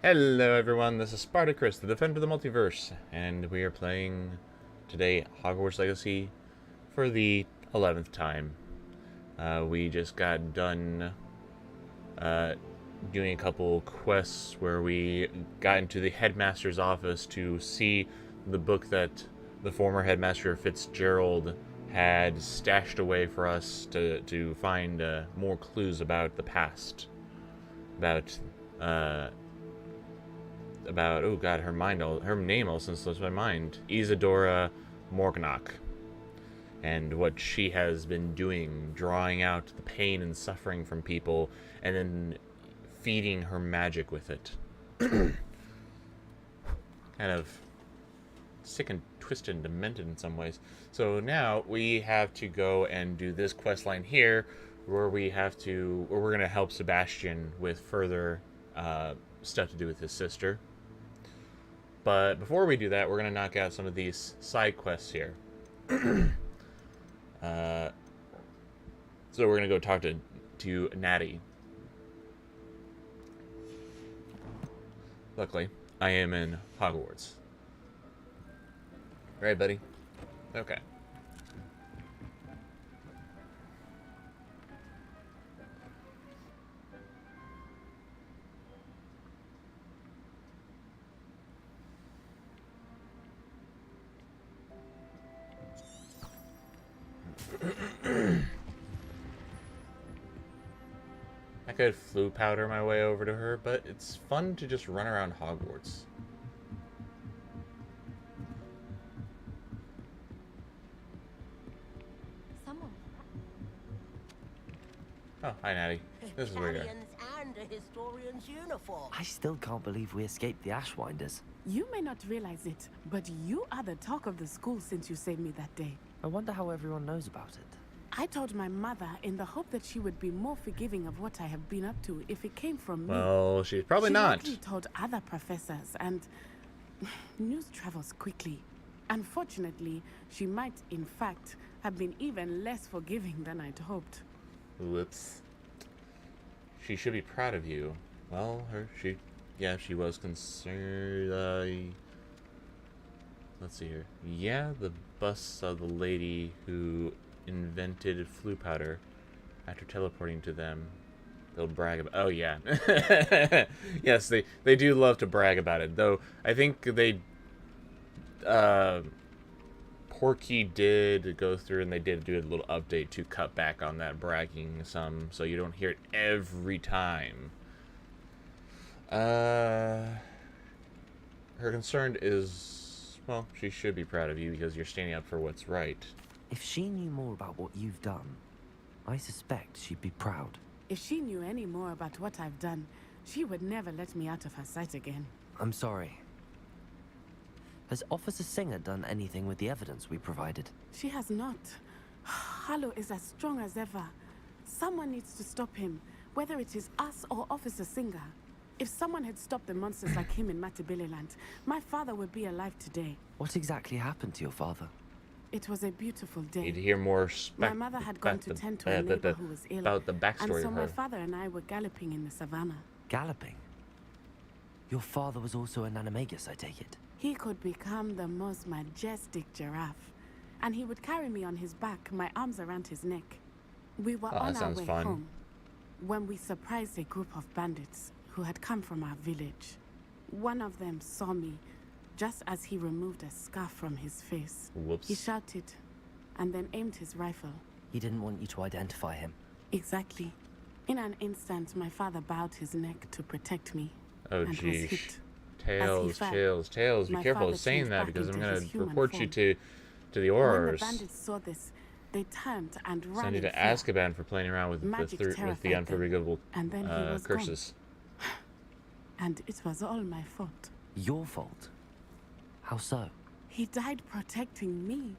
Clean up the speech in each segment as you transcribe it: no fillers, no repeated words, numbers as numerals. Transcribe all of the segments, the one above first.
Hello everyone, this is SpartaChris, the Defender of the Multiverse, and we are playing today Hogwarts Legacy for the 11th time. We just got done doing a couple quests where we got into the headmaster's office to see the book that the former headmaster Fitzgerald had stashed away for us to find more clues about the past. About oh god, her name all slips my mind. Isadora Morganach, and what she has been doing, drawing out the pain and suffering from people, and then feeding her magic with it. Kind of sick and twisted and demented in some ways. So now we have to go and do this quest line here, where we're gonna help Sebastian with further stuff to do with his sister. But before we do that, we're going to knock out some of these side quests here. So we're going to go talk to Natty. Luckily, I am in Hogwarts. Right, buddy? Okay. I could flu powder my way over to her, but it's fun to just run around Hogwarts. Oh, hi, Natty. This is where you're. And a historian's uniform. I still can't believe we escaped the Ashwinders. You may not realize it, but you are the talk of the school since you saved me that day. I wonder how everyone knows about it. I told my mother in the hope that she would be more forgiving of what I have been up to if it came from me. Well, she's probably not. She likely told other professors, and news travels quickly. Unfortunately, she might, in fact, have been even less forgiving than I'd hoped. Whoops. She should be proud of you. Well, she was concerned. Let's see here. Yeah, the bust saw the lady who invented flu powder. After teleporting to them, they'll brag about. Oh yeah, yes, they do love to brag about it. Though I think they, Porky did go through and they did do a little update to cut back on that bragging some, so you don't hear it every time. Her concern is, well, she should be proud of you because you're standing up for what's right. If she knew more about what you've done, I suspect she'd be proud. If she knew any more about what I've done, she would never let me out of her sight again. I'm sorry. Has Officer Singer done anything with the evidence we provided? She has not. Harlow is as strong as ever. Someone needs to stop him, whether it is us or Officer Singer. If someone had stopped the monsters like him in Matabeleland, my father would be alive today. What exactly happened to your father? It was a beautiful day. Need to hear more My mother had gone to tend to a neighbor who was ill. About the backstory and so of her. my father and I were galloping in the savannah. Galloping? Your father was also an animagus, I take it? He could become the most majestic giraffe. And he would carry me on his back, my arms around his neck. We were on our way home when we surprised a group of bandits who had come from our village. One of them saw me just as he removed a scarf from his face. Whoops. He shouted and then aimed his rifle. He didn't want you to identify him. Exactly. In an instant, my father bowed his neck to protect me. Oh, and was geez. hit. Tails. Be careful of saying that because I'm going to report you to the Aurors. When the bandits saw this, they turned and ran. Send you to Azkaban for playing around with the unforgivable curses. And it was all my fault. Your fault? How so? He died protecting me.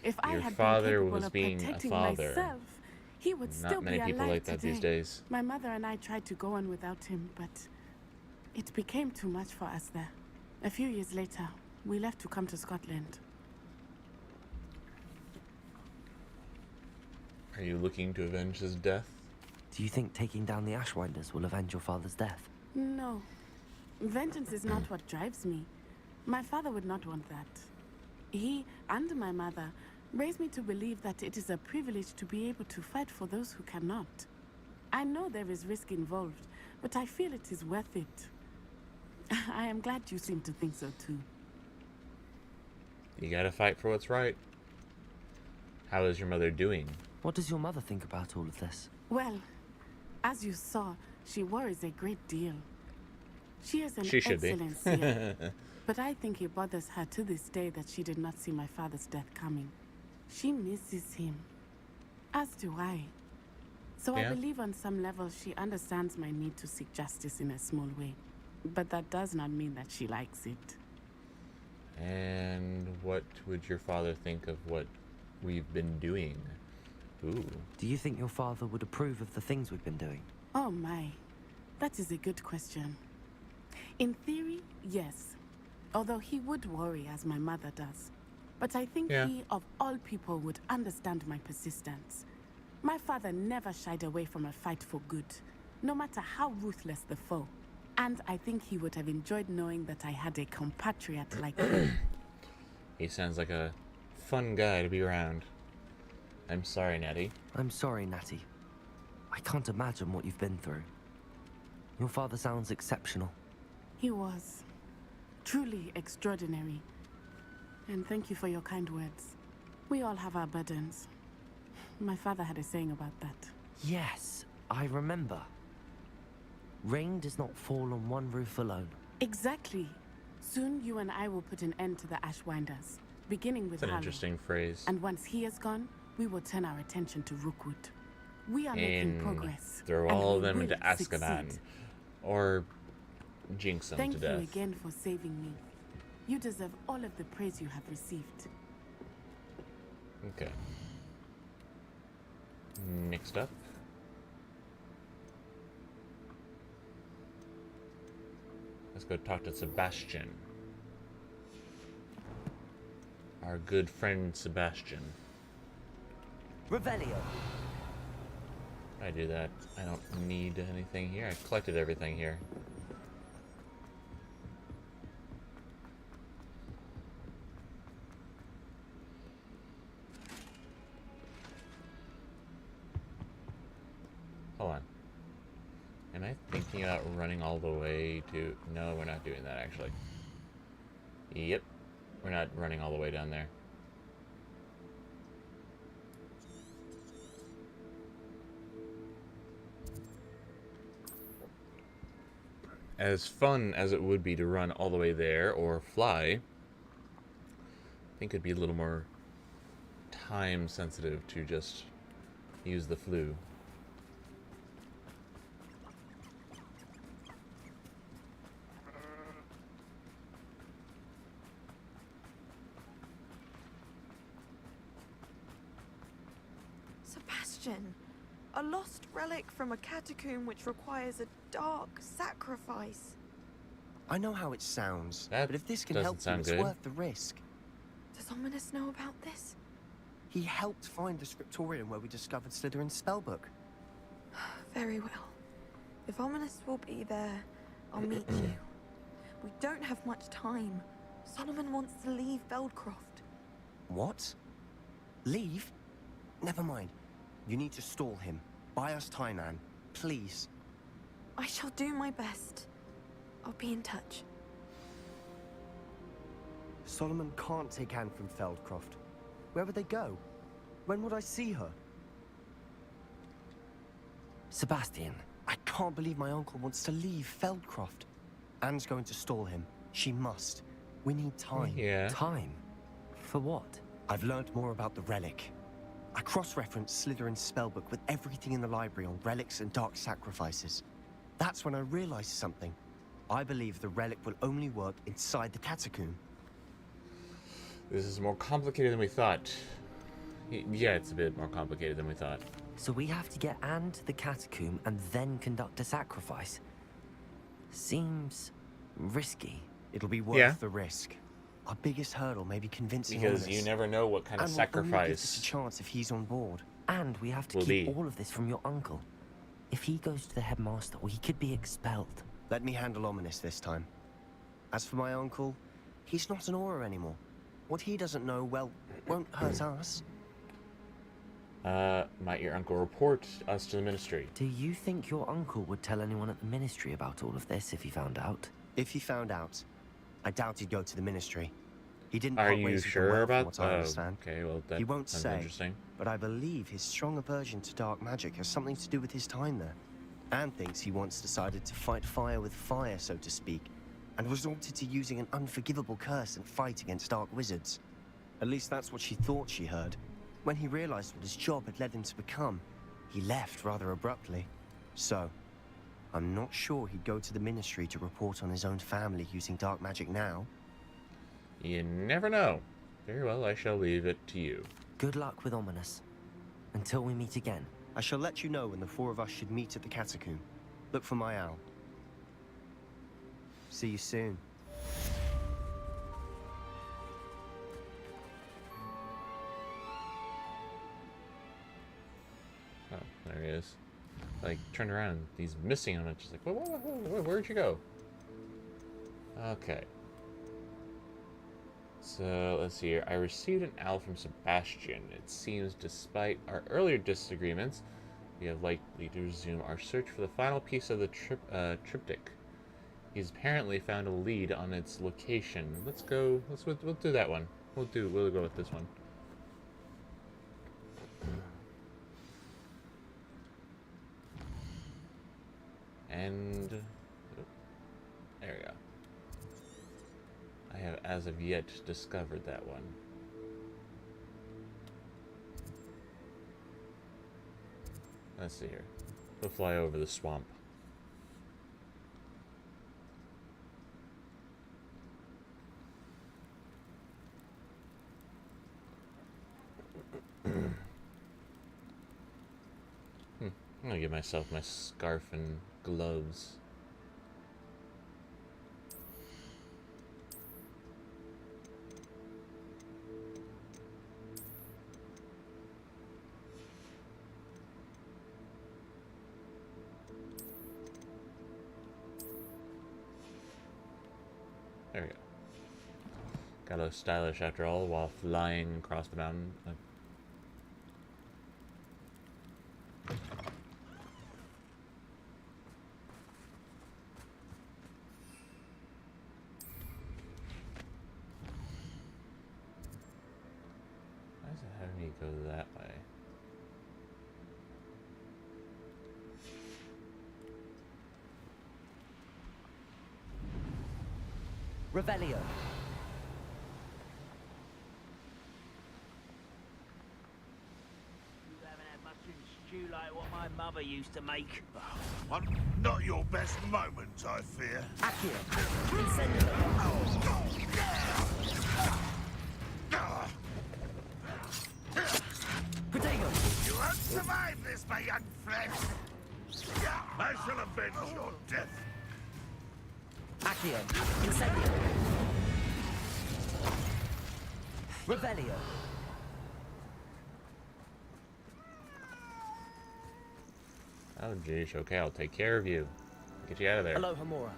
If I had father been capable was of being a protecting father. myself, he would still be alive today. Not many people like that these days. My mother and I tried to go on without him, but it became too much for us there. A few years later, we left to come to Scotland. Are you looking to avenge his death? Do you think taking down the Ashwinders will avenge your father's death? No. Vengeance is not what drives me. My father would not want that. He and my mother raised me to believe that it is a privilege to be able to fight for those who cannot. I know there is risk involved, but I feel it is worth it. I am glad you seem to think so too. You gotta fight for what's right. How is your mother doing? What does your mother think about all of this? Well, as you saw, she worries a great deal. She is an She should be. excellent seer, but I think it bothers her to this day that she did not see my father's death coming. She misses him, as do I. So Yeah. I believe on some level she understands my need to seek justice in a small way. But that does not mean that she likes it. And what would your father think of what we've been doing? Ooh. Do you think your father would approve of the things we've been doing? Oh my, that is a good question. In theory, yes. Although he would worry as my mother does. But I think he, of all people, would understand my persistence. My father never shied away from a fight for good, no matter how ruthless the foe. And I think he would have enjoyed knowing that I had a compatriot like him. He sounds like a fun guy to be around. I'm sorry, Natty. I'm sorry, Natty. I can't imagine what you've been through. Your father sounds exceptional. He was truly extraordinary. And thank you for your kind words. We all have our burdens. My father had a saying about that. Yes, I remember. Rain does not fall on one roof alone. Exactly. Soon you and I will put an end to the Ashwinders, beginning with That's an Harlow. interesting phrase. And once he is gone, we will turn our attention to Rookwood. We are making progress. Throw and all we of them will into Azkaban. succeed. Or jinx them Thank to death. you again for saving me. You deserve all of the praise you have received. Okay. Next up. Let's go talk to Sebastian. Our good friend Sebastian. Revelio. I do that. I don't need anything here. I collected everything here. Hold on. Am I thinking about running all the way to... No, we're not doing that, actually. Yep. We're not running all the way down there. As fun as it would be to run all the way there or fly, I think it'd be a little more time sensitive to just use the flu. Sebastian, a lost relic from a catacomb which requires a dark sacrifice. I know how it sounds, That but if this can doesn't help you, sound it's good. worth the risk. Does Ominous know about this? He helped find the scriptorium where we discovered Slytherin's spellbook. Very well. If Ominous will be there, I'll meet you. We don't have much time. Solomon wants to leave Feldcroft. What? Leave? Never mind. You need to stall him. Buy us time, Anne. Please. I shall do my best. I'll be in touch. Solomon can't take Anne from Feldcroft. Where would they go? When would I see her? Sebastian. I can't believe my uncle wants to leave Feldcroft. Anne's going to stall him. She must. We need time. Yeah. Time? For what? I've learned more about the relic. I cross-referenced Slytherin's spellbook with everything in the library on relics and dark sacrifices. That's when I realized something. I believe the relic will only work inside the catacomb. This is more complicated than we thought. Yeah, it's a bit more complicated than we thought. So we have to get Anne to the catacomb and then conduct a sacrifice. Seems risky. It'll be worth the risk. Our biggest hurdle may be convincing Because Ominous. you never know what kind of And we'll only give this a sacrifice chance if he's on board. And we have to Will keep be. all of this from your uncle. If he goes to the headmaster, well, he could be expelled. Let me handle Ominous this time. As for my uncle, he's not an Auror anymore. What he doesn't know, well, won't hurt us. Might your uncle report us to the Ministry? Do you think your uncle would tell anyone at the Ministry about all of this if he found out? If he found out, I doubt he'd go to the Ministry. He didn't Are part you ways with them sure well, about from what I understand. Okay, well, that He won't sounds say, interesting. but I believe his strong aversion to dark magic has something to do with his time there. Anne thinks he once decided to fight fire with fire, so to speak, and resorted to using an unforgivable curse and fight against dark wizards. At least that's what she thought she heard. When he realized what his job had led him to become, he left rather abruptly. So, I'm not sure he'd go to the Ministry to report on his own family using dark magic now. You never know. Very well, I shall leave it to you. Good luck with Ominous. Until we meet again. I shall let you know when the four of us should meet at the catacomb. Look for my owl. See you soon. Oh, there he is. Like, turned around, he's missing him. It's just like, whoa, where'd you go? Okay. So, let's see here. I received an owl from Sebastian. It seems, despite our earlier disagreements, we have likely to resume our search for the final piece of the triptych. He's apparently found a lead on its location. We'll do that one. We'll go with this one. And there we go. I have as of yet discovered that one. Let's see here. We'll fly over the swamp. I'm gonna give myself my scarf and gloves. There we go. Got a stylish after all while flying across the mountain. Why is it having me go that way? Revelio. You haven't had mushroom stew like what my mother used to make. Not your best moment, I fear. Accio. Incendio. Protego. You won't survive this, my young friend. I shall avenge your death. Accio. Incendio. Revelio. Oh, geez. Okay, I'll take care of you. Get you out of there. Hello, Hamura.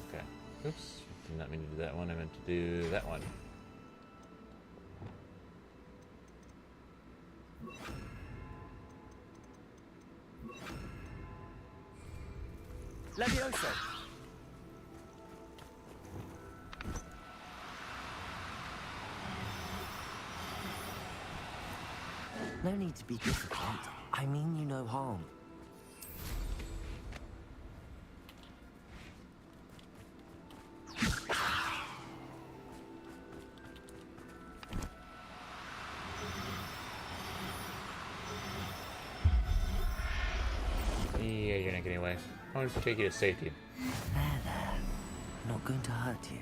Okay. Oops. Did not mean to do that one. I meant to do that one. Levioso. No need to be difficult. I mean you no harm. Yeah, you're not getting away. I want to take you to safety. There. Not going to hurt you.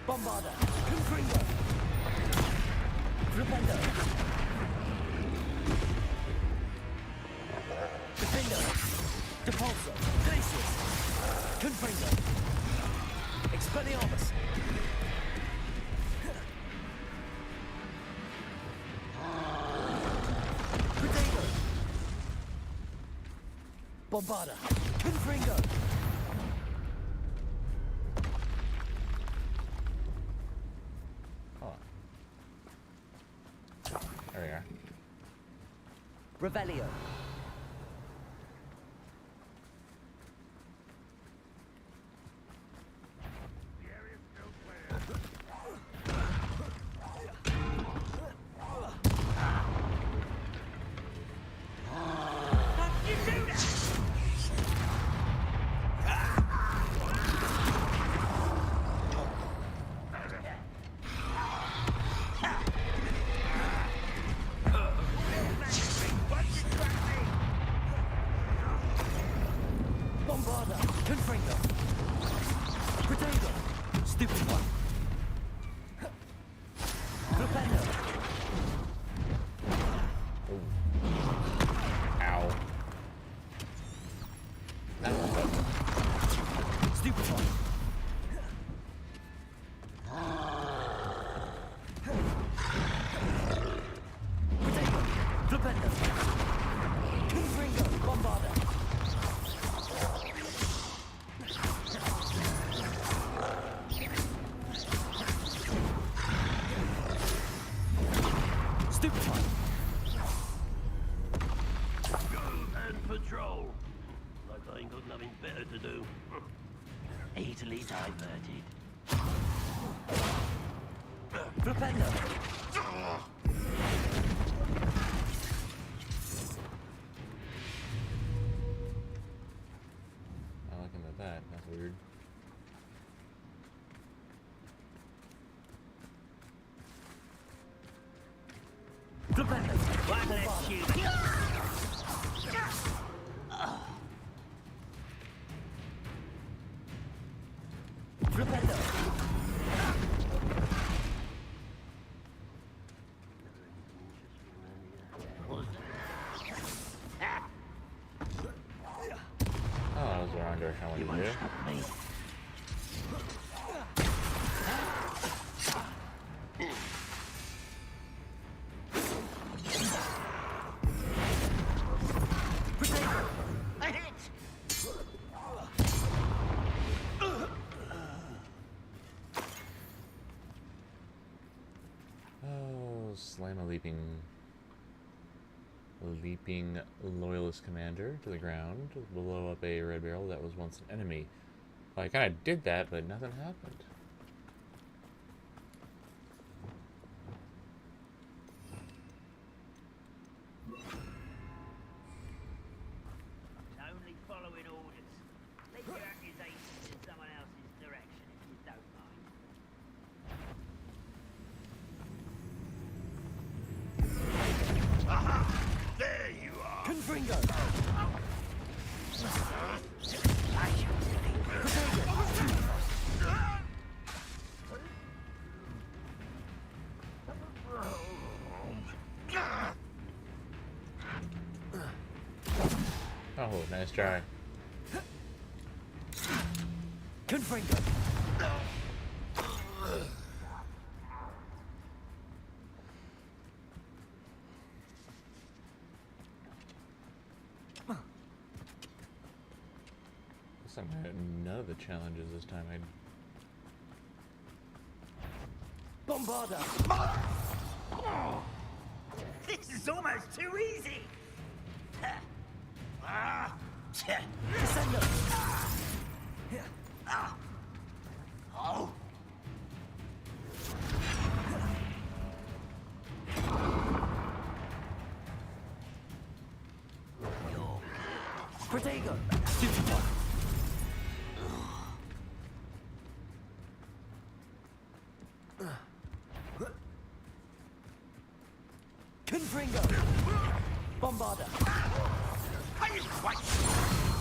Bombarder. Confringo. Flipendo. Defender. Depulso. Glacius. Confringo. Expelliarmus. Potato. Bombarder. Confringo. Oh. There we are. Revelio. The area's still clear. Bombarder. Confringo. Potato. Stupid one. Flipendo. Ow. That was Stupid one. Potato. Flipendo. Confringo. Bombarder. Stupid one. Go and patrol. Like I ain't got nothing better to do. Easily diverted. Flipendo. not looking at that. That's weird. Flipendo. One less shoot. Flipendo. Oh, that was the wrong direction I wanted to do. Me. A hit! Oh, slam a leaping loyalist commander to the ground, blow up a red barrel that was once an enemy. Well, I kind of did that, but nothing happened. Only following orders. Leave your accusations in someone else's direction if you don't mind. Aha! There you are. Confringo. Oh, nice try. Confringo. Guess I'm gonna hit none of the challenges this time. Bombarder. This is almost too easy! Descendo. Oh! Protego. Stupid one. Confringo. Bombarder.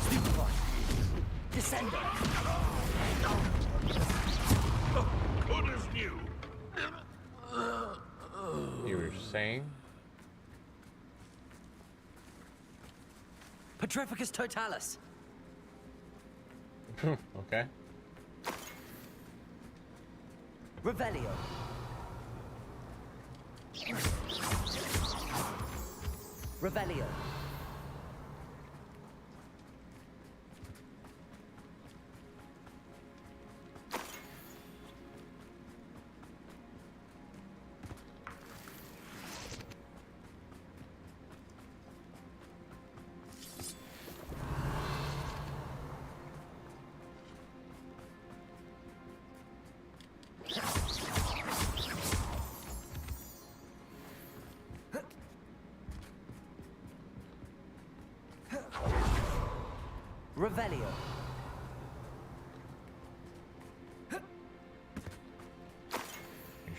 Stupid one. Descendo. Goodness saying? Petrificus totalis. Okay. Revelio. Revelio. Revelio. Make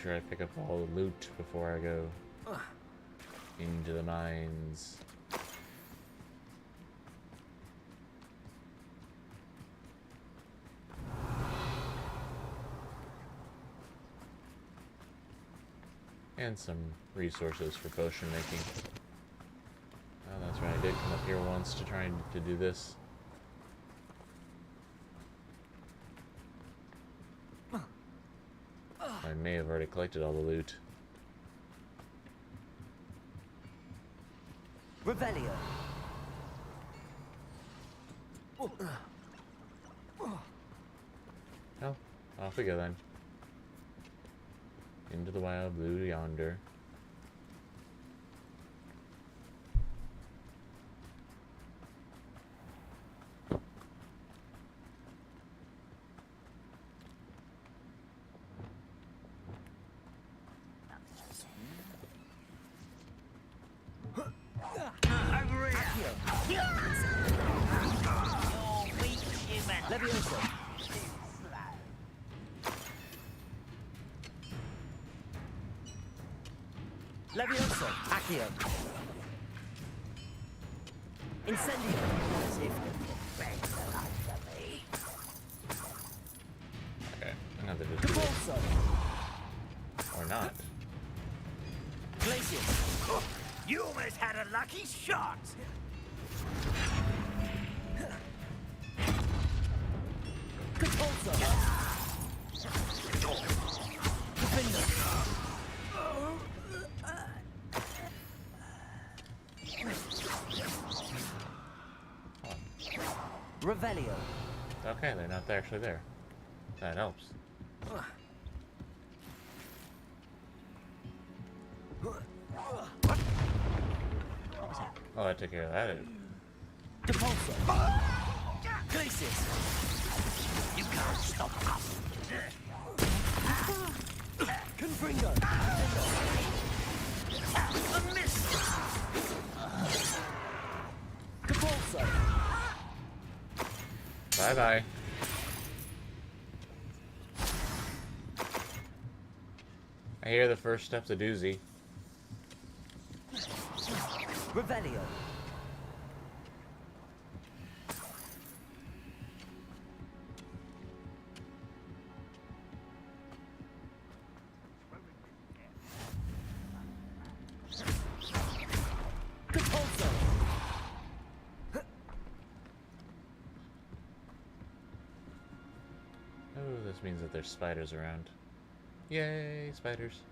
sure I pick up all the loot before I go into the mines. And some resources for potion making. Oh, that's right, I did come up here once to try to do this. I may have already collected all the loot. Revelio. Oh, off we go then. Into the wild blue yonder. Over here. You're weak, human. Levioso. Levioso. Accio. Incendio. As if Okay, another just Capulso. or not. Glacius. You almost had a lucky shot. Capulso. Defender. Revelio. Okay, they're not actually there. That helps. Oh, I took care of that. Depulso. Glacius. You can't stop us. Confringo. A miss. Capulso. Bye-bye. I hear the first step's a doozy. Revelio. Capulso. Oh, this means that there's spiders around. Yay, spiders.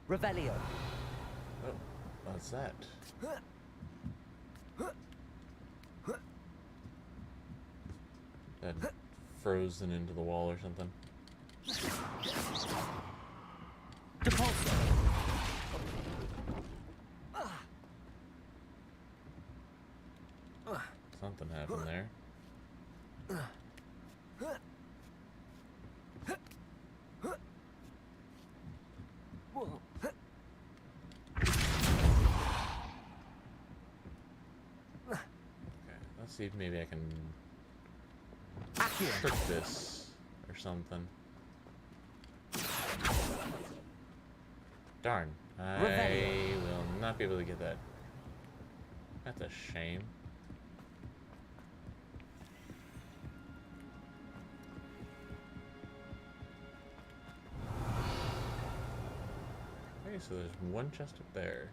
Revelio. Oh, what's that? That frozen into the wall or something. Depulso. Something happened there. Okay, let's see if maybe I can trick this or something. Darn. I will not be able to get that. That's a shame. Okay, so there's one chest up there.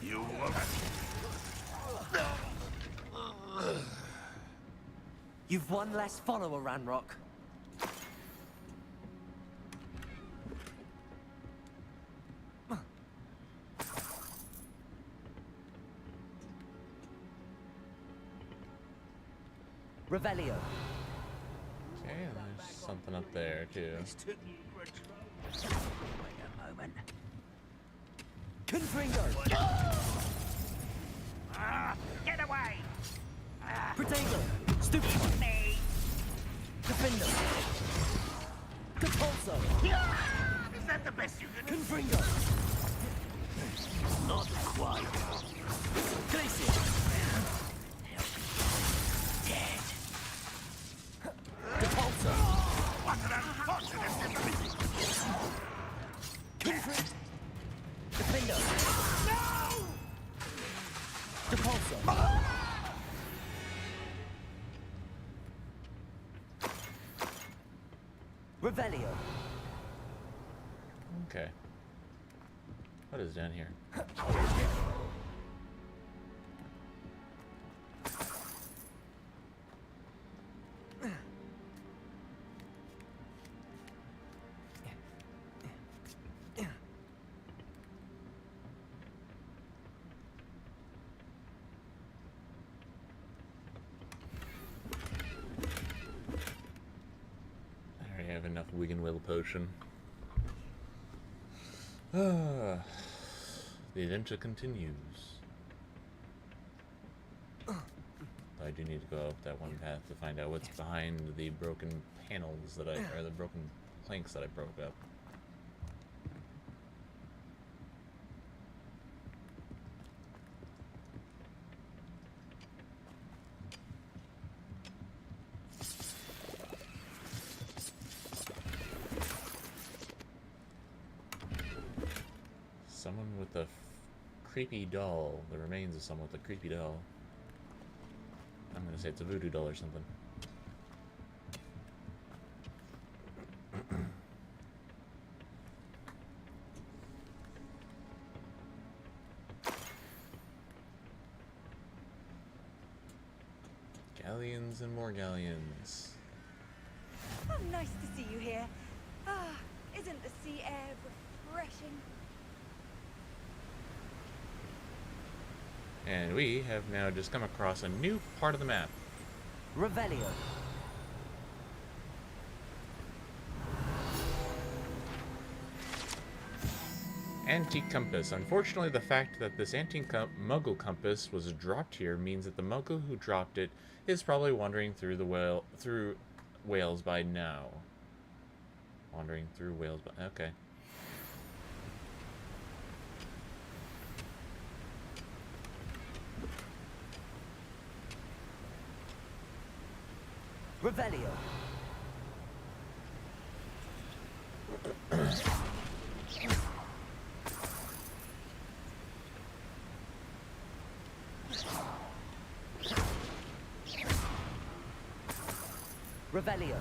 You will. You've one less follower, Ranrock. Revelio. Okay, and there's something up there too. Wait a moment. Confringo. Get away! Protego. Stupid. Me! Defender. Capulso. Is that the best you can do? Confringo. Not quite. Glacier. Dead. Capulso. What an unfortunate development. Confringo. Defender. No! Capulso. Revelio. Okay. What is down here? I already have enough Wigan Will potion. The adventure continues. I do need to go up that one path to find out what's behind the broken panels that or the broken planks that I broke up. Someone with a creepy doll. The remains of someone with a creepy doll. I'm gonna say it's a voodoo doll or something. Galleons and more galleons. Oh, nice to see you here. Ah, isn't the sea air refreshing? And we have now just come across a new part of the map. Revelio. Antique compass. Unfortunately, the fact that this antique Muggle compass was dropped here means that the Muggle who dropped it is probably wandering through Wales by now. Wandering through Wales by... Okay. Revelio. Revelio.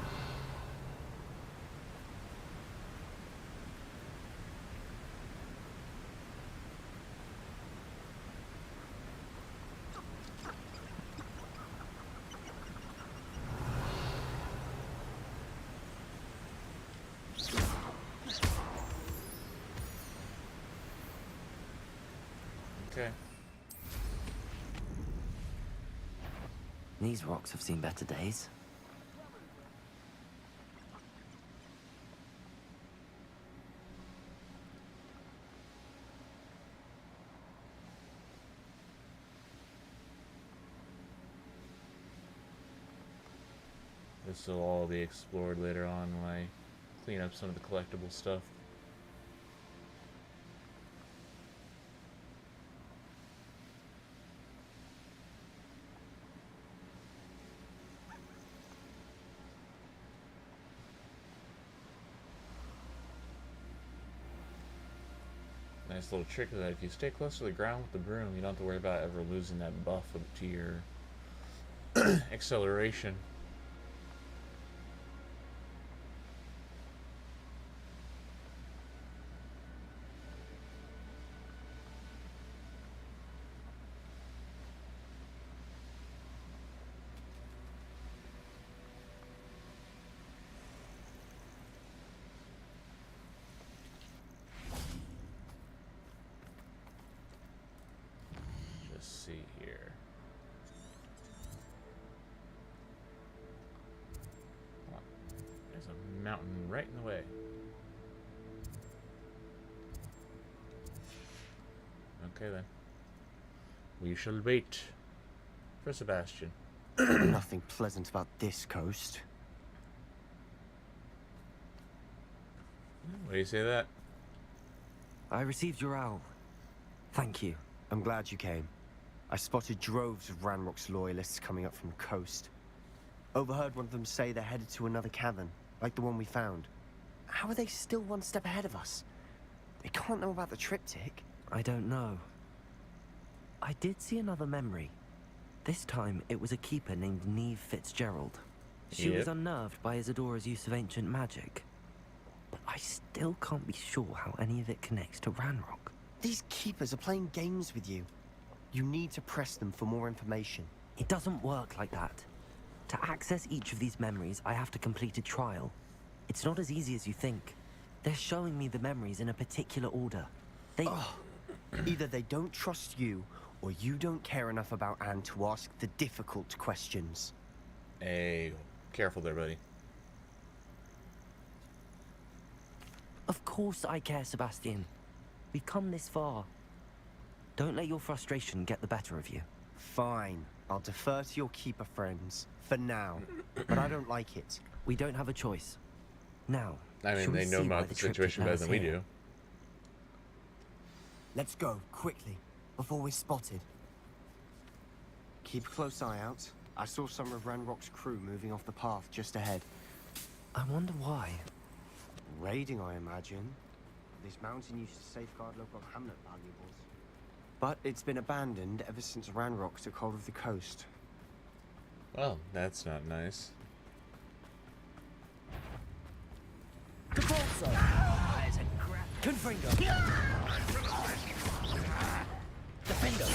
Okay. These rocks have seen better days. This will all be explored later on when I clean up some of the collectible stuff. Nice little trick is that if you stay close to the ground with the broom, you don't have to worry about ever losing that buff up to your acceleration. See here. Oh, there's a mountain right in the way. Okay then. We shall wait for Sebastian. Nothing pleasant about this coast. What do you say to that? I received your owl. Thank you. I'm glad you came. I spotted droves of Ranrock's loyalists coming up from the coast. Overheard one of them say they're headed to another cavern, like the one we found. How are they still one step ahead of us? They can't know about the triptych. I don't know. I did see another memory. This time, it was a keeper named Neve Fitzgerald. She was unnerved by Isadora's use of ancient magic. But I still can't be sure how any of it connects to Ranrock. These keepers are playing games with you. You need to press them for more information. It doesn't work like that. To access each of these memories, I have to complete a trial. It's not as easy as you think. They're showing me the memories in a particular order. They... Either they don't trust you, or you don't care enough about Anne to ask the difficult questions. Hey, careful there, buddy. Of course I care, Sebastian. We've come this far. Don't let your frustration get the better of you. Fine. I'll defer to your keeper friends. For now. But I don't like it. We don't have a choice. Now, I mean, they know about the situation better than we do. Let's go, quickly, before we're spotted. Keep a close eye out. I saw some of Ranrock's crew moving off the path just ahead. I wonder why. Raiding, I imagine. This mountain used to safeguard local hamlet valuables. But it's been abandoned ever since Ranrock took hold of the coast. Well, that's not nice. Capulso! There's a crap. Confringo! Defendo!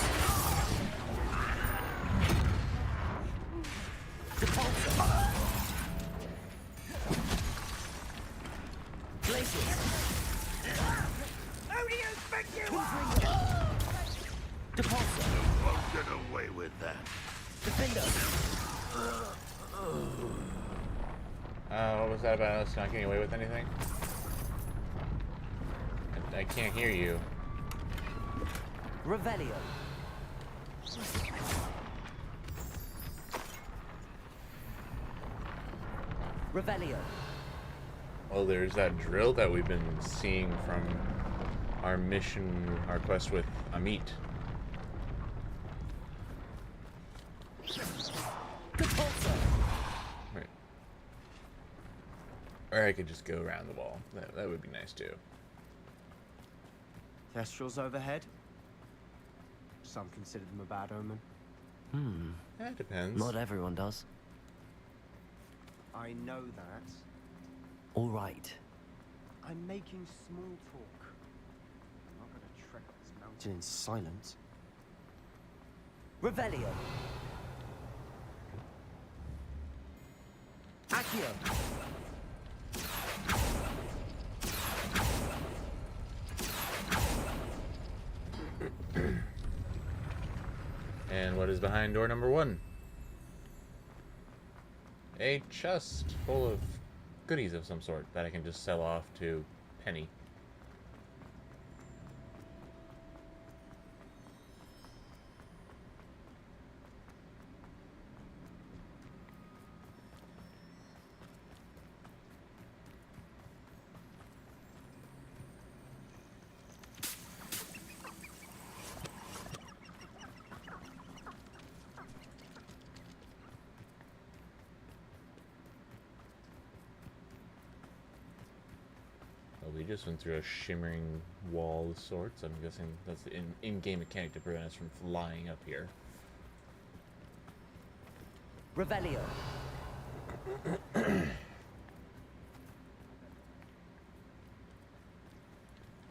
Capulso! Glacius! How do you think you Confringo! Capulso! won't get away with that? Defendo! What was that about us not getting away with anything? I can't hear you. Revelio! Revelio! Well, there's that drill that we've been seeing from our mission, our quest with Amit. Capulso! Right. Or I could just go around the wall. That would be nice too. Thestrals overhead? Some consider them a bad omen. That depends. Not everyone does. I know that. All right. I'm making small talk. I'm not going to trek up this mountain in silence. Revelio! Accio! And what is behind door number 1? A chest full of goodies of some sort that I can just sell off to Penny. We just went through a shimmering wall of sorts. I'm guessing that's the in-game mechanic to prevent us from flying up here. Revelio.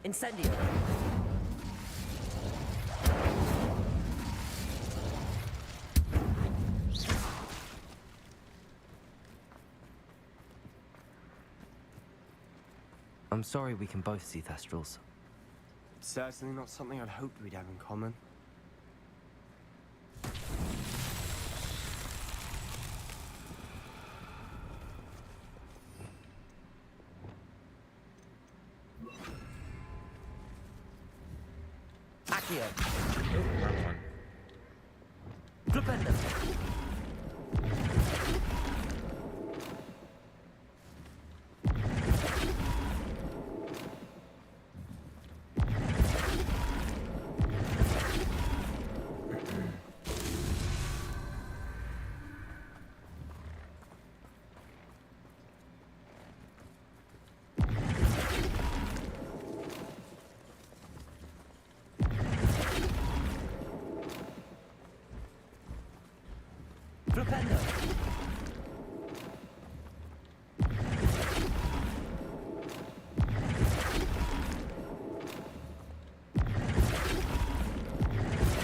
Incendio. I'm sorry we can both see Thestrals. Certainly not something I'd hoped we'd have in common. Accio. Oh, wrong one. Flipendo. Flipendo.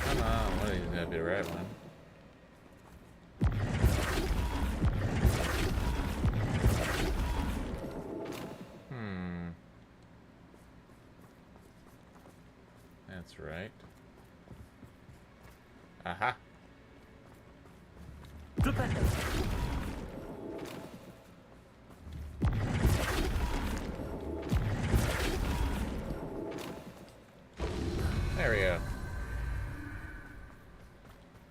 Come on, one of these is gonna be the right one. That's right. Aha. Flipendo. There we go.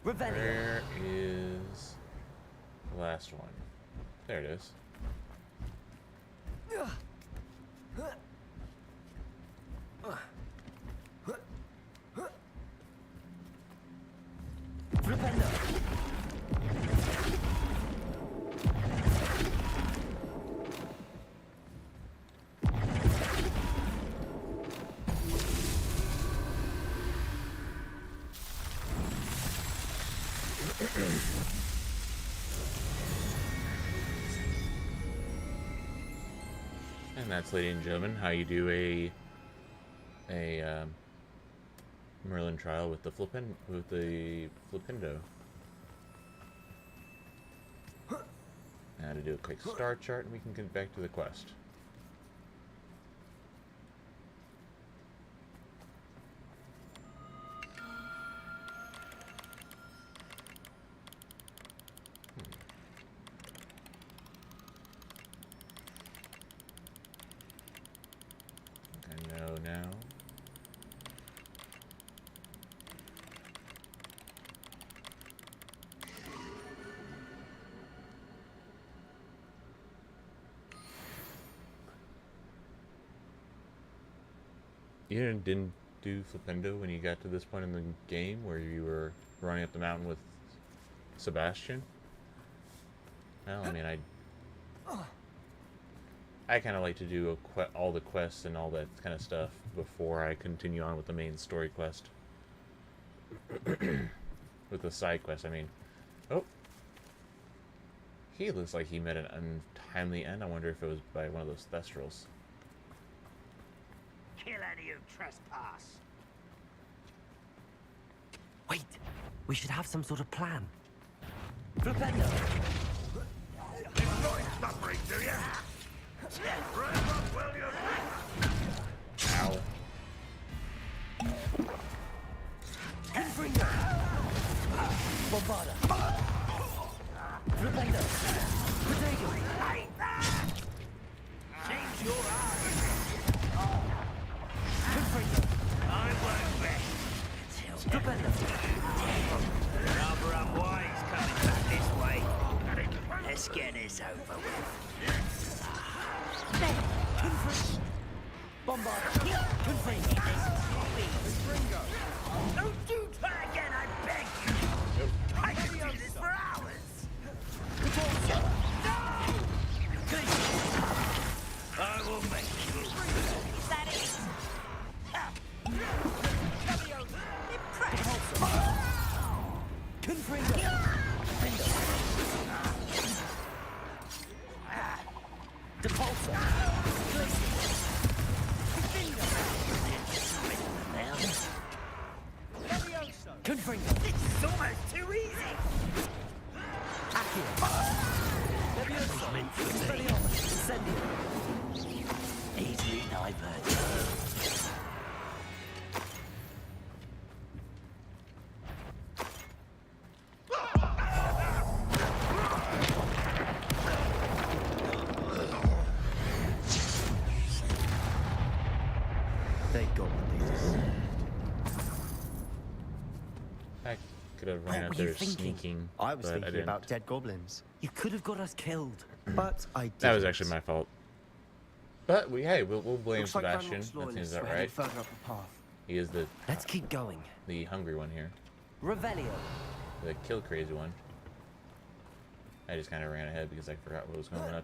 Revelio. Where is the last one? There it is. Flipendo. And that's, ladies and gentlemen, how you do a Merlin trial with the Flipendo. Now to do a quick star chart, and we can get back to the quest. I know now. You didn't do Flipendo when you got to this point in the game where you were running up the mountain with Sebastian? Well, I mean, I kind of like to do all the quests and all that kind of stuff before I continue on with the main story quest. With the side quest, I mean. Oh. He looks like he met an untimely end. I wonder if it was by one of those Thestrals. Kill any who trespass. Wait, we should have some sort of plan. Flipendo. Enjoy suffering, do you? Right up, will you? Ow. Confringo. Bombarda. Flipendo. Protego. Seems you're out. Confringo. I won't rest. Flipendo. Rather unwise coming back this way. Let's get this over with. Confringo. Bombarda. Confringo. Don't do that again, I beg you. I could do this for hours. Repulsor. No! I will make you. Is that it? Confringo. Depulsor. Confringo. This is almost too easy. Accio. Levioso. Expelliarmus. Incendio. Easily diverted. They got what they deserved. I could have ran What out were you there thinking? sneaking, I was but I thinking didn't. about dead goblins, You could have got us killed. but I didn't. That was actually my fault. But we'll blame Looks like Sebastian. Ranrock's That loyalists seems about were heading right. further up the path. He is Let's keep going. the hungry one here, Revelio. the kill crazy one. I just kind of ran ahead because I forgot what was going on.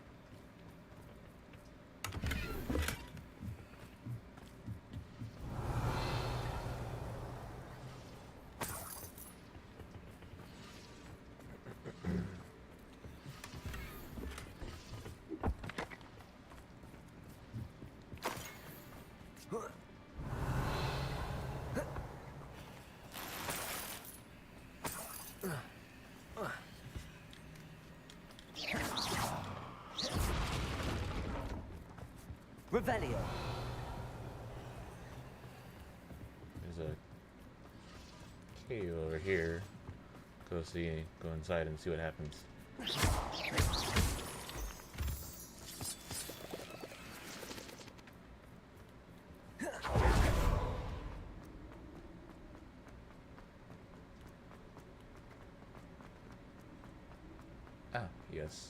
Revelio. There's a cave over here. Go inside and see what happens. Ah, yes.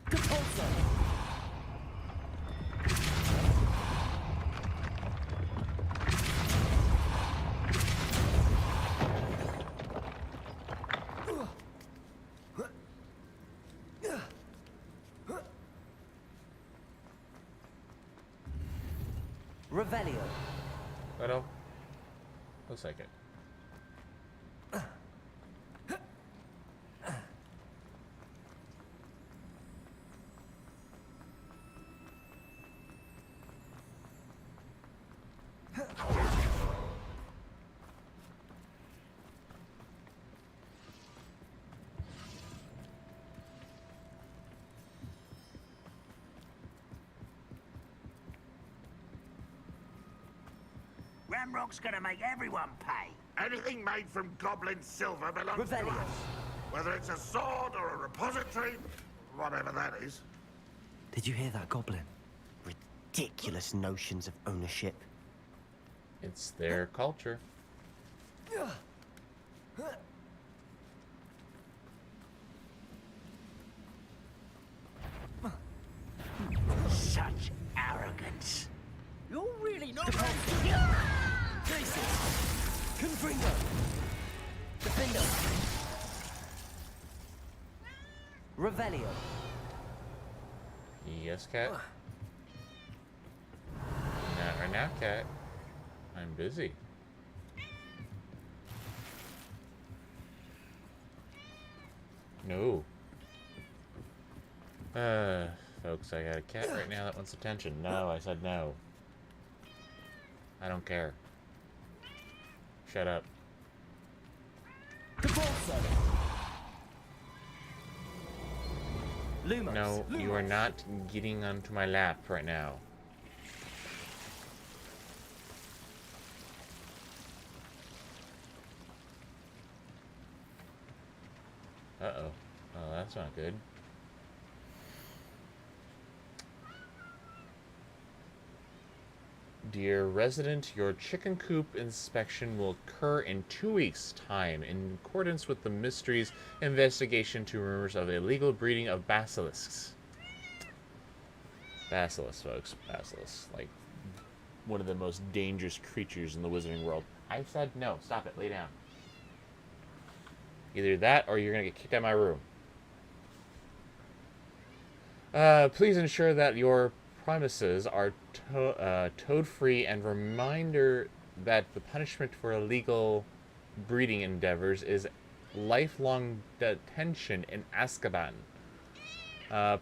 Depulsor. Revelio. Well, looks like it. Ramrock's gonna make everyone pay. Anything made from goblin silver belongs to Revelio. us. Whether it's a sword or a repository, whatever that is. Did you hear that, Goblin? Ridiculous notions of ownership. It's their culture. Such arrogance. You're really not Traces. Confringo. Defender. Revelio. Yes, cat. Not right now, cat. I'm busy. No. Folks, I got a cat right now that wants attention. No, I said no. I don't care. Shut up. Depulsor. Lumos. No, you are not getting onto my lap right now. Uh-oh. Oh, that's not good. Dear resident, your chicken coop inspection will occur in 2 weeks' time in accordance with the Mysteries investigation to rumors of illegal breeding of basilisks. Basilisks, folks. Basilisks. Like, one of the most dangerous creatures in the wizarding world. I said no. Stop it. Lay down. Either that or you're going to get kicked out of my room. Please ensure that your premises are toad-free and reminder that the punishment for illegal breeding endeavors is lifelong detention in Azkaban.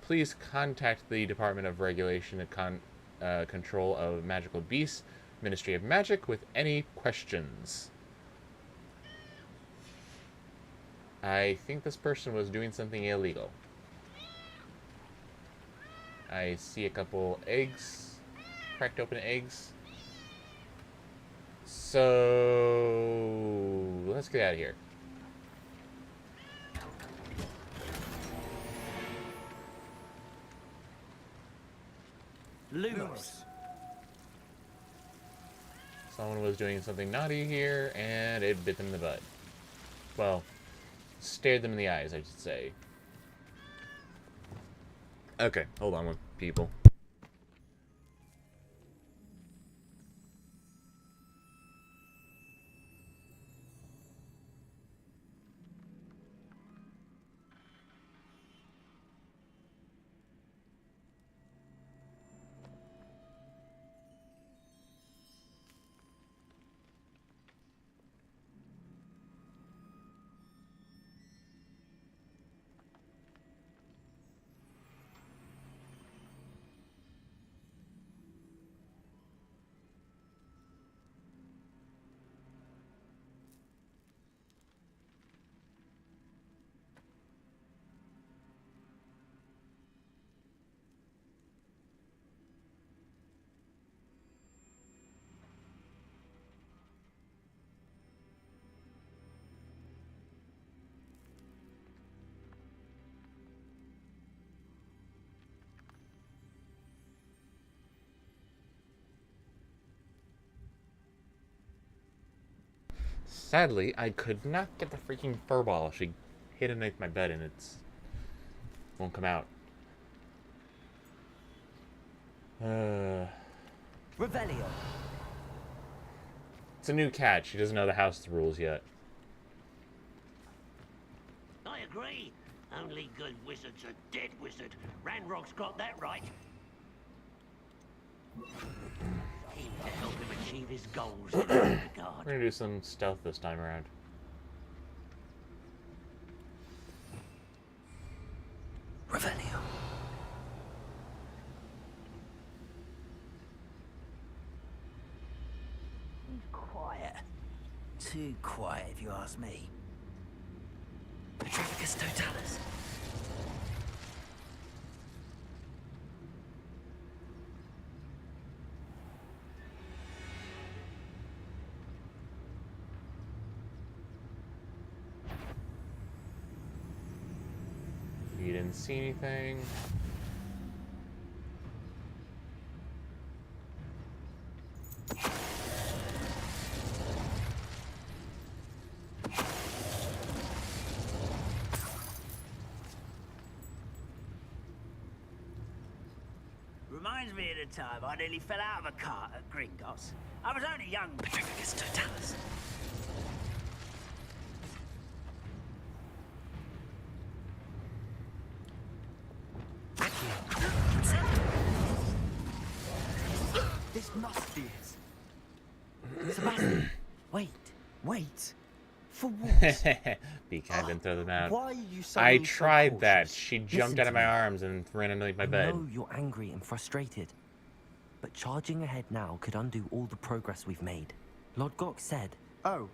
Please contact the Department of Regulation and Control of Magical Beasts, Ministry of Magic, with any questions. I think this person was doing something illegal. I see a couple eggs, cracked open eggs. So let's get out of here. Lumos. Someone was doing something naughty here, and it bit them in the butt. Well, stared them in the eyes, I should say. Okay, hold on, people. Sadly, I could not get the freaking furball. She hit underneath my bed and it's won't come out. Revelio. It's a new cat. She doesn't know the house rules yet. I agree. Only good wizards are dead wizard. Ranrock's got that right. Aim to help him achieve his goals in that regard. We're gonna do some stealth this time around. Revelio. Quiet. Too quiet, if you ask me. Petrificus totalis. You didn't see anything. Reminds me of the time I nearly fell out of a cart at Gringotts. I was only young. Petrificus totalis. This must be it. Sebastian, wait. Wait. For what? Be kind and throw them out. Why are you so I tried that. cautious? She jumped Listen out to of my me. arms and ran underneath my I bed. know you're angry and frustrated, but charging ahead now could undo all the progress we've made. Lord Gok said, Oh,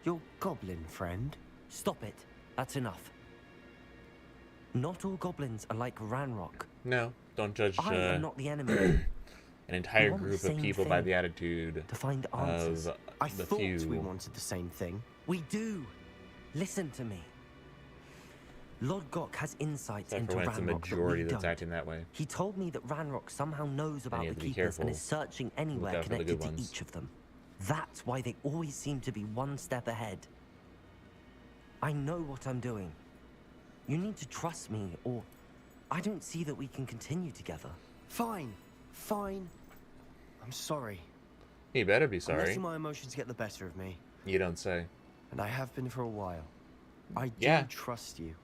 your goblin friend? stop it. That's enough. Not all goblins are like Ranrock. No, don't judge I am not the enemy. an entire We want the group of same people by thing. the attitude To find answers. of I the thought few. we wanted the same thing. We do. Listen to me. Lord Gok has insights Except into for when it's the Ranrock majority that we that's don't. acting that way. He told me that Ranrock somehow knows about you the have to be Keepers and careful. is searching anywhere out for the connected good to ones. each of them. That's why they always seem to be one step ahead. I know what I'm doing. You need to trust me, or I don't see that we can continue together. Fine. Fine. I'm sorry. You better be I'm sorry. letting my emotions get the better of me. You don't say. And I have been for a while. I do Yeah. trust you.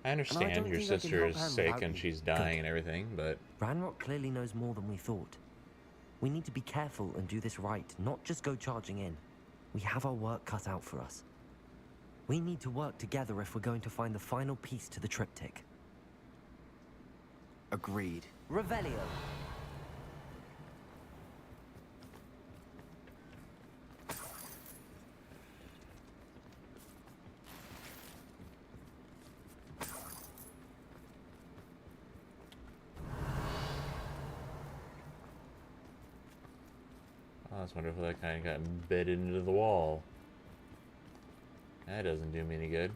I understand don't your think I can sister help is Anne sick without and you. she's dying and everything, but Ranrock clearly knows more than we thought. We need to be careful and do this right, not just go charging in. We have our work cut out for us. We need to work together if we're going to find the final piece to the triptych. Agreed. Revelio. Oh, it's wonderful that kind of got embedded into the wall. That doesn't do me any good.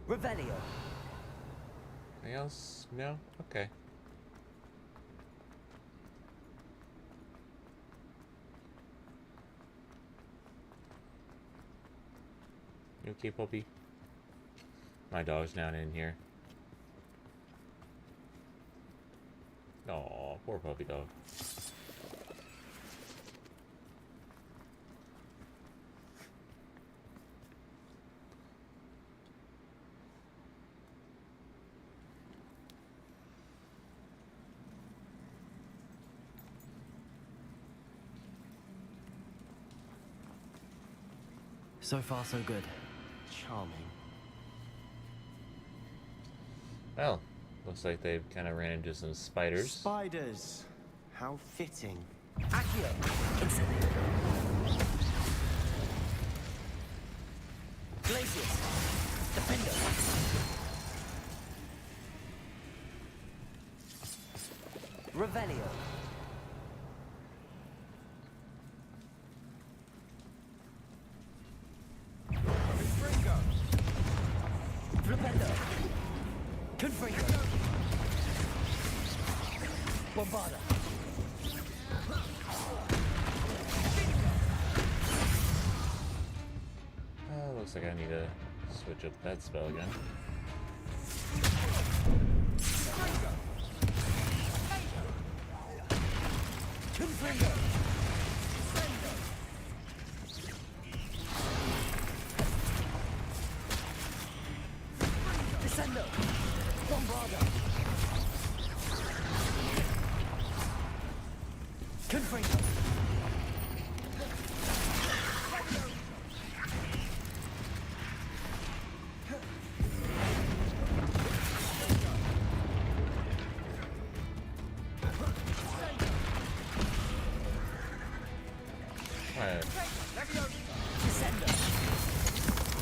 Revelio. Anything else? No? Okay. You okay, puppy? My dog's down in here. Aw, poor puppy dog. So far, so good. Charming. Well, looks like they've kind of ran into some spiders. Spiders. How fitting. Accio. Incendio. Glacius. Defender. Revelio. Flipendo. Confringo. Bombarda. Looks like I need to switch up that spell again. Confringo. Descendo. Bombarda. Confringo.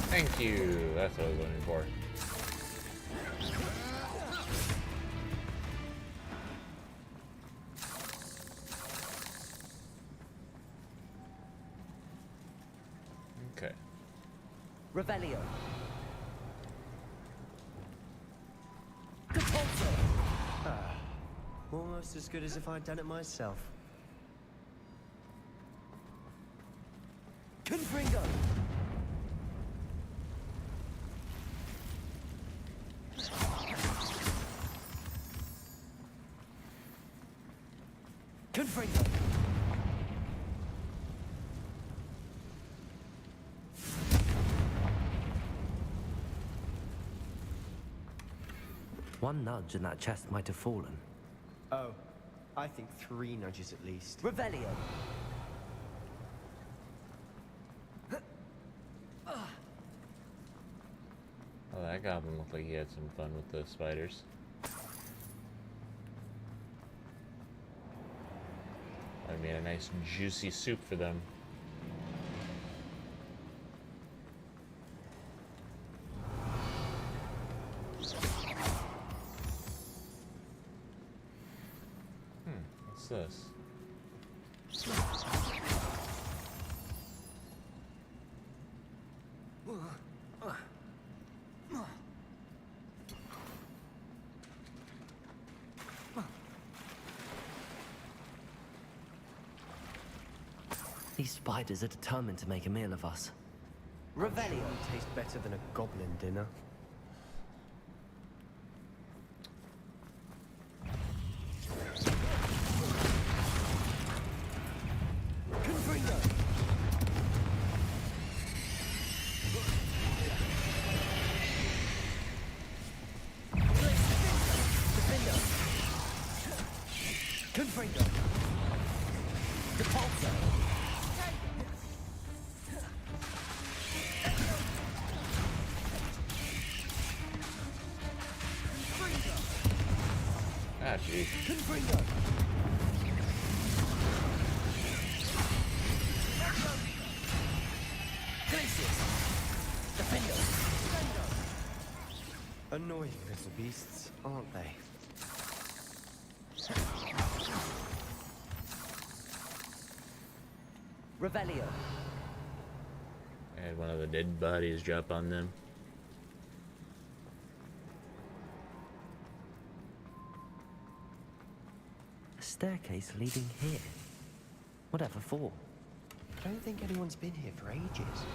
Thank you. That's what I was looking for. Okay. Revelio. Almost as good as if I'd done it myself. Confringo. Confringo. One nudge and that chest might have fallen. Oh, I think 3 nudges at least. Revelio. Well, that goblin looked like he had some fun with the spiders. I made a nice juicy soup for them. What's this? These spiders are determined to make a meal of us. Revelio. Tastes better than a goblin dinner. Ah, jeez. Annoying little beasts, aren't they? Revelio. And one of the dead bodies drop on them. A staircase leading here. Whatever for? I don't think anyone's been here for ages.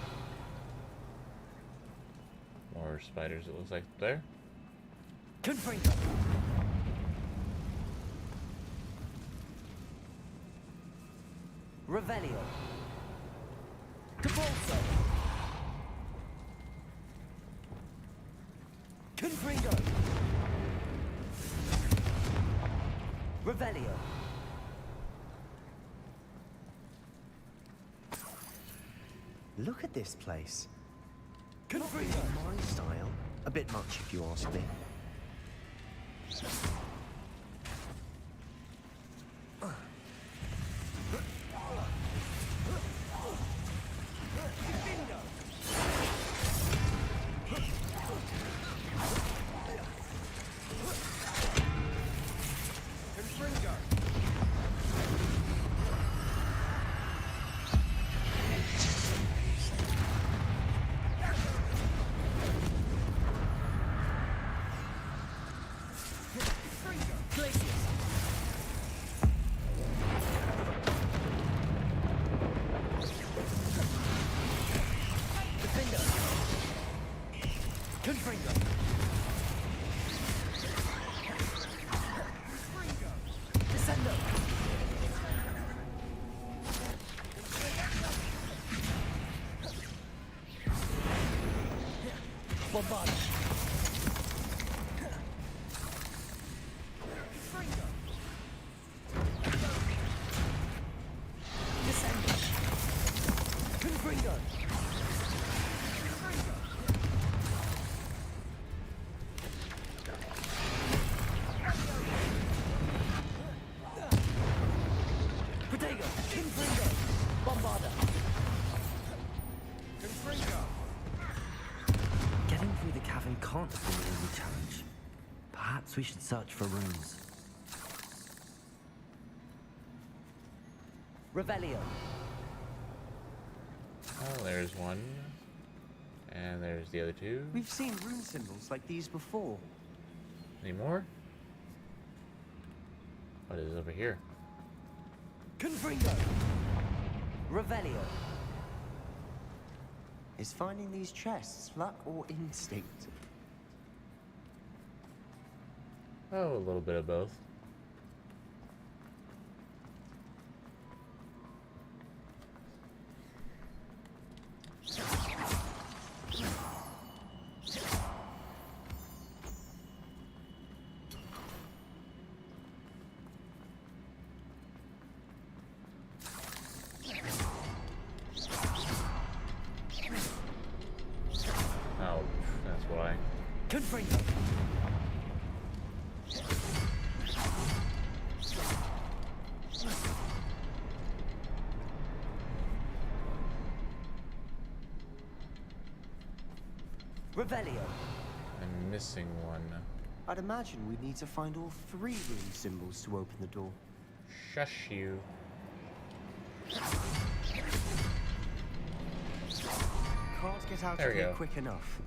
More spiders, it looks like there. Confringo. Revelio. Devolso. Confringo. Revelio. Look at this place. Confringo. My style. A bit much if you ask me. Getting through the cavern can't have been an easy challenge. Perhaps we should search for rooms. Revelio. Oh, there's one. And there's the other two. We've seen rune symbols like these before. Any more? What is over here? Confringo. Revelio. Is finding these chests luck or instinct? Oh, a little bit of both. Oh, that's why. Confringo. Revelio. I'm missing one. I'd imagine we'd need to find all 3 rune symbols to open the door. Shush you. Can't get out There of we here go. quick enough.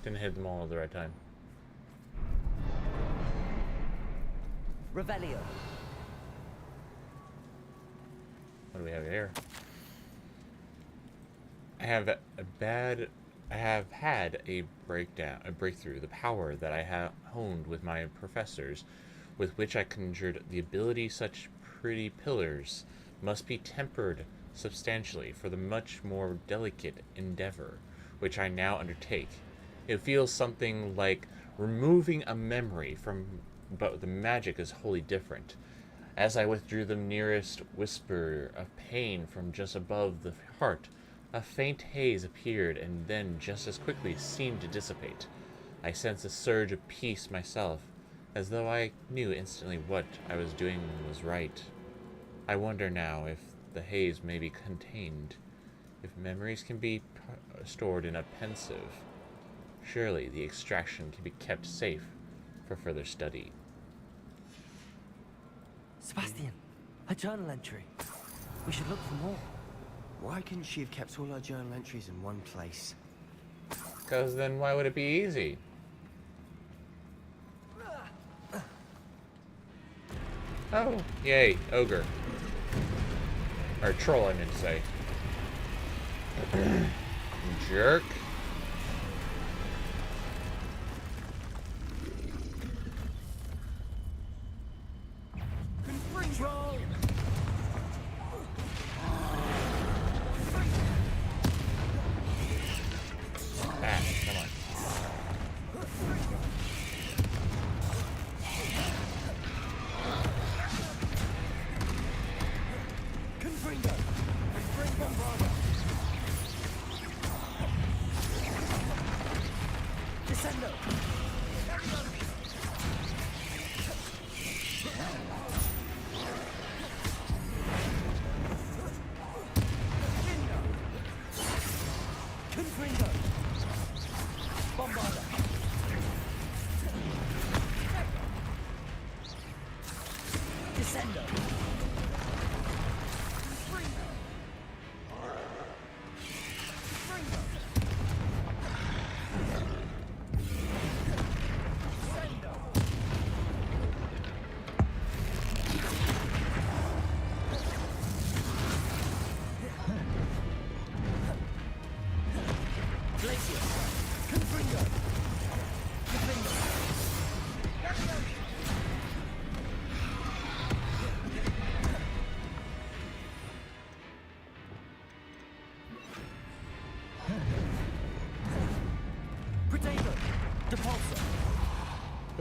Didn't hit them all at the right time. Revelio. What do we have here? I have had a breakthrough. The power that I have honed with my professors, with which I conjured the ability such pretty pillars, must be tempered substantially for the much more delicate endeavor which I now undertake. It feels something like removing a memory from, but the magic is wholly different. As I withdrew the nearest whisper of pain from just above the heart, a faint haze appeared and then just as quickly seemed to dissipate. I sensed a surge of peace myself, as though I knew instantly what I was doing was right. I wonder now if the haze may be contained, if memories can be stored in a pensive. Surely the extraction can be kept safe for further study. Sebastian, a journal entry. We should look for more. Why couldn't she have kept all her journal entries in one place? Because then why would it be easy? Oh, yay, ogre. Or troll, I meant to say. Jerk.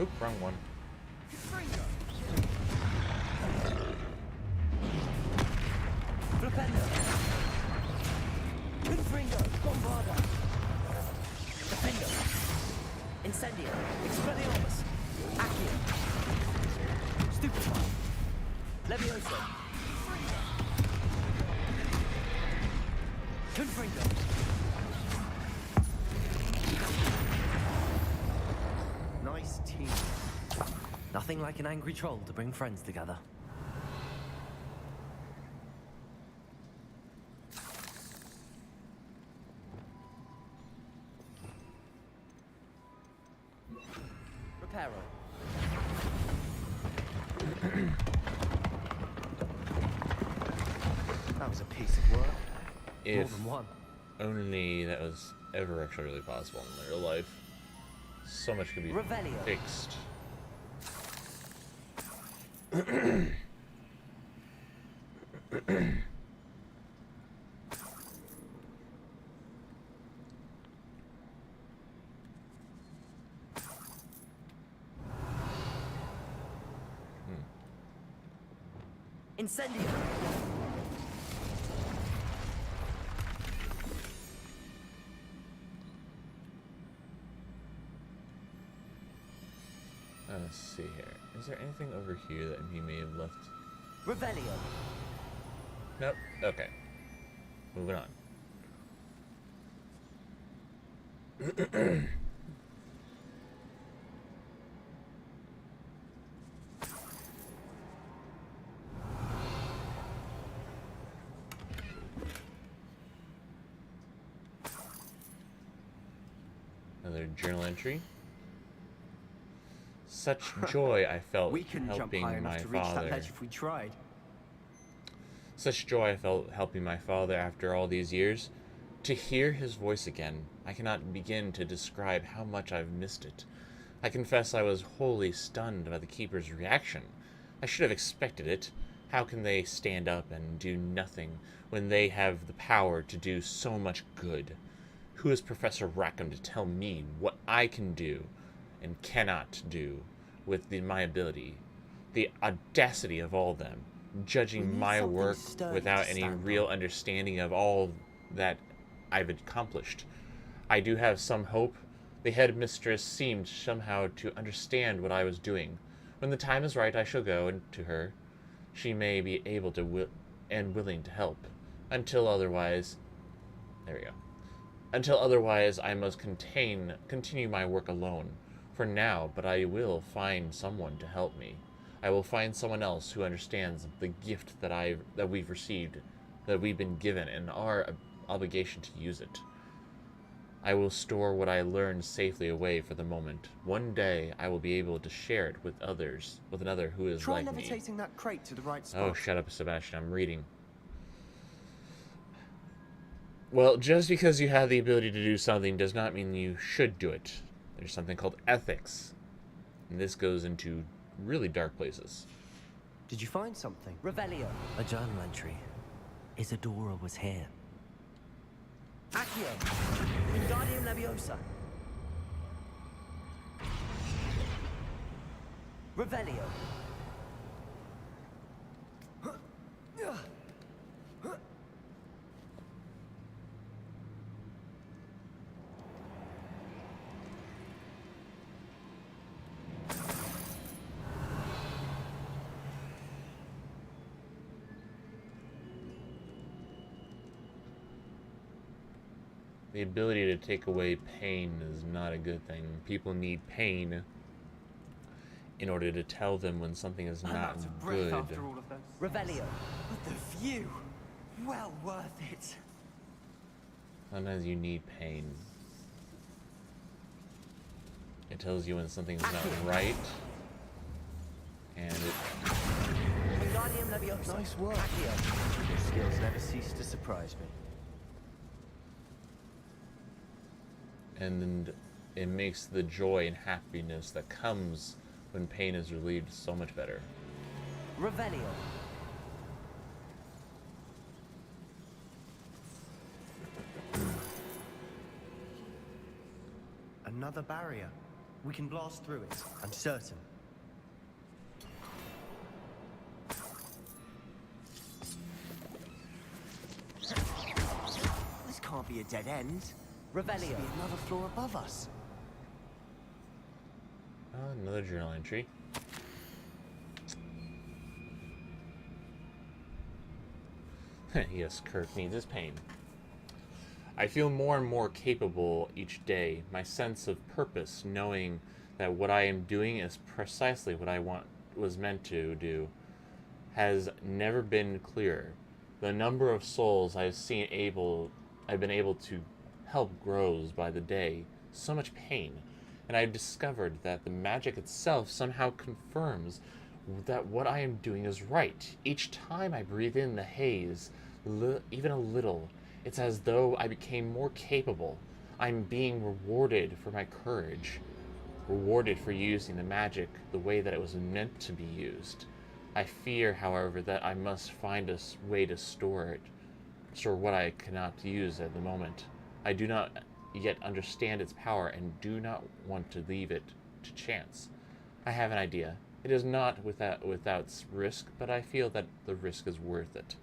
Oop, wrong one. Flipendo. Confringo. Bombarda. Defendo. Incendio. Expelliarmus. Accio. Stupefy. Levioso. Confringo. Nice team. Nothing like an angry troll to bring friends together. Reparo. That was a piece of work. If More than one. only that was ever actually really possible in real life. So much could be Revelio. fixed. Incendio. Let's see here. Is there anything over here that he may have left? Revelio. Nope. Okay. Moving on. Another journal entry. Such joy I felt We couldn't jump helping high enough my to reach that father. ledge if we tried. Such joy I felt helping my father after all these years. To hear his voice again, I cannot begin to describe how much I've missed it. I confess I was wholly stunned by the Keeper's reaction. I should have expected it. How can they stand up and do nothing when they have the power to do so much good? Who is Professor Rackham to tell me what I can do and cannot do with my ability? The audacity of all of them, judging my work without any real understanding of all that I've accomplished. I do have some hope. The headmistress seemed somehow to understand what I was doing. When the time is right, I shall go to her. She may be able to and willing to help. Until otherwise, there we go. Until otherwise, I must continue my work alone. For now, but I will find someone to help me. I will find someone else who understands the gift that we've received, that we've been given, and our obligation to use it. I will store what I learned safely away for the moment. One day, I will be able to share it with others, with another who is like me. Try levitating that crate to the right spot. Oh, shut up, Sebastian. I'm reading. Well, just because you have the ability to do something does not mean you should do it. There's something called ethics. And this goes into really dark places. Did you find something? Revelio. A journal entry. Isadora was here. Accio. Wingardium Leviosa. Revelio. The ability to take away pain is not a good thing. People need pain in order to tell them when something is not good. Revelio. But the view, well worth it. Sometimes you need pain. It tells you when something's not right. And it... Wingardium Leviosa. Nice work. Your skills never cease to surprise me. And it makes the joy and happiness that comes when pain is relieved so much better. Revelio. Another barrier. We can blast through it, I'm certain. This can't be a dead end. Revelio. Must be another floor above us. Another journal entry. Yes, Kirk needs his pain. I feel more and more capable each day. My sense of purpose, knowing that what I am doing is precisely what I was meant to do, has never been clearer. The number of souls I've been able to help grows by the day. So much pain. And I've discovered that the magic itself somehow confirms that what I am doing is right. Each time I breathe in the haze, even a little, it's as though I became more capable. I'm being rewarded for my courage. Rewarded for using the magic the way that it was meant to be used. I fear, however, that I must find a way to store what I cannot use at the moment. I do not yet understand its power and do not want to leave it to chance. I have an idea. It is not without risk, but I feel that the risk is worth it.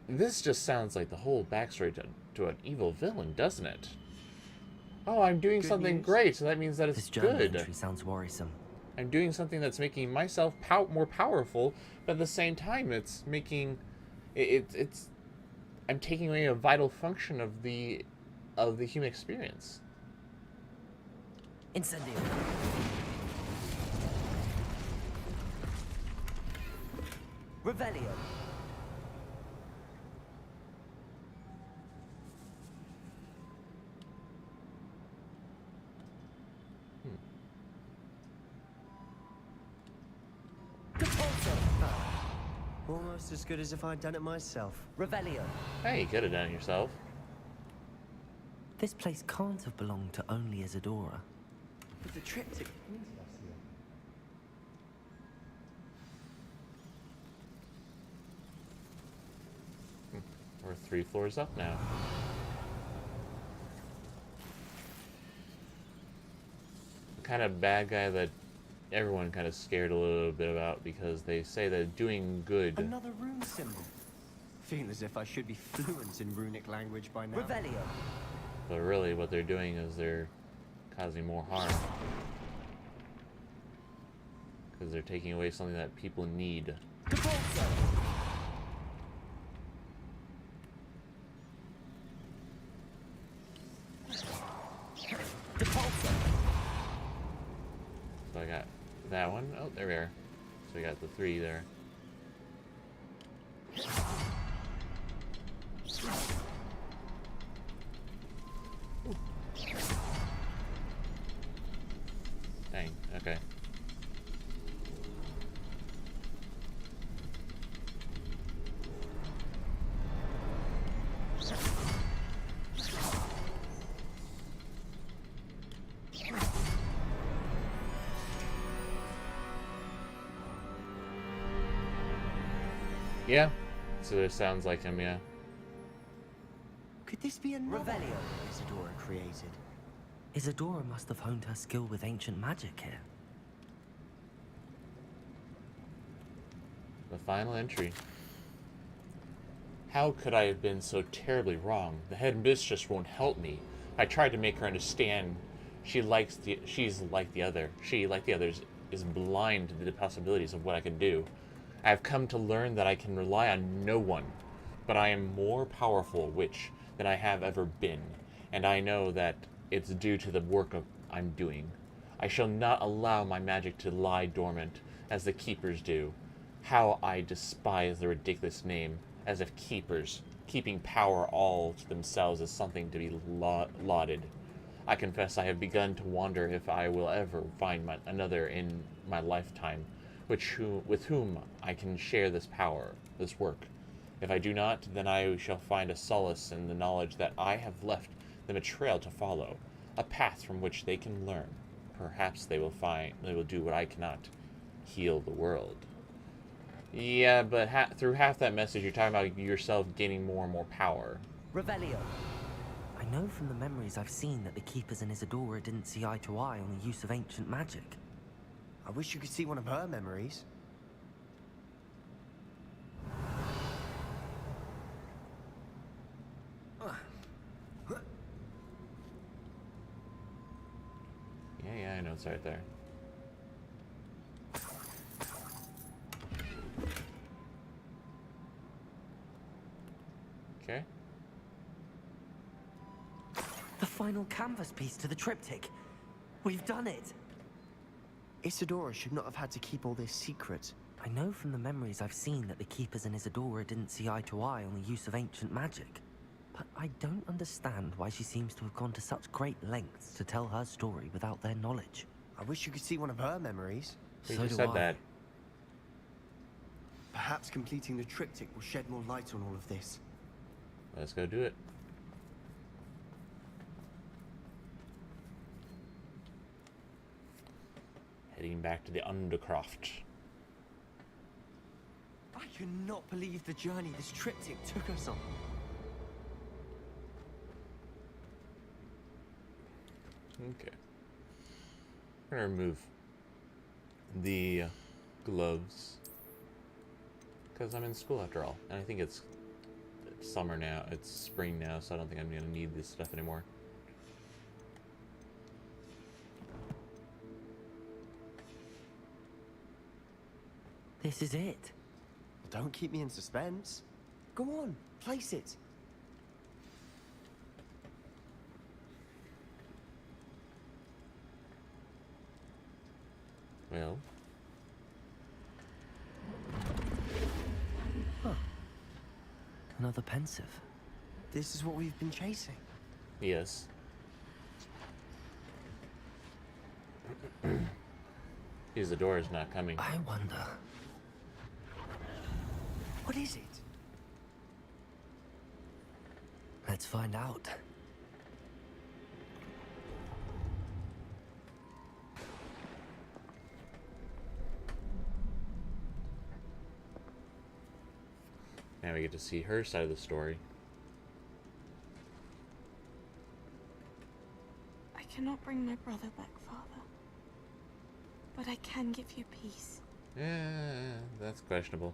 This just sounds like the whole backstory to an evil villain, doesn't it? Oh, I'm doing something great, so that means that it's this journal good. Entry sounds worrisome. I'm doing something that's making myself more powerful, but at the same time, it's making it's. I'm taking away a vital function of the human experience. Incendio. Revelio. Almost as good as if I'd done it myself. Revelio. Hey, you could have done it yourself. This place can't have belonged to only Isadora. But the triptych pointed us here. We're 3 floors up now. The kind of bad guy that everyone kind of scared a little bit about because they say that doing good. Another rune symbol. Feel as if I should be fluent in runic language by now. Revelio. But really, what they're doing is they're causing more harm. Because they're taking away something that people need. So I got that one. Oh, there we are. So we got the 3 there. Dang, okay. Yeah, so it sounds like him, yeah. Could this be another Revelio. Isadora created? Isadora must have honed her skill with ancient magic here. The final entry. How could I have been so terribly wrong? The headmistress won't help me. I tried to make her understand she's like the others, is blind to the possibilities of what I can do. I have come to learn that I can rely on no one, but I am more powerful witch than I have ever been, and I know that it's due to the work I'm doing. I shall not allow my magic to lie dormant, as the keepers do. How I despise the ridiculous name, as if keepers, keeping power all to themselves, is something to be lauded. I confess I have begun to wonder if I will ever find another in my lifetime, with whom I can share this power, this work. If I do not, then I shall find a solace in the knowledge that I have left them a trail to follow, a path from which they can learn. Perhaps they will do what I cannot, heal the world. Yeah, but through half that message, you're talking about yourself gaining more and more power. Revelio. I know from the memories I've seen that the Keepers and Isadora didn't see eye to eye on the use of ancient magic. I wish you could see one of her memories. Yeah, I know it's right there. Okay. The final canvas piece to the triptych. We've done it! Isadora should not have had to keep all this secret. I know from the memories I've seen that the Keepers and Isadora didn't see eye to eye on the use of ancient magic. But I don't understand why she seems to have gone to such great lengths to tell her story without their knowledge. I wish you could see one of her memories. You So just do said I. that. Perhaps completing the triptych will shed more light on all of this. Let's go do it. Heading back to the Undercroft. I cannot believe the journey this triptych took us on. Okay. We're gonna remove the gloves because I'm in school after all, and I think it's summer now. It's spring now, so I don't think I'm gonna need this stuff anymore. This is it. Don't keep me in suspense. Go on, place it. Well, Another pensive. This is what we've been chasing. yes. Isadora's not coming. I wonder. What is it? Let's find out. Now we get to see her side of the story. I cannot bring my brother back, Father. but I can give you peace. Yeah, that's questionable.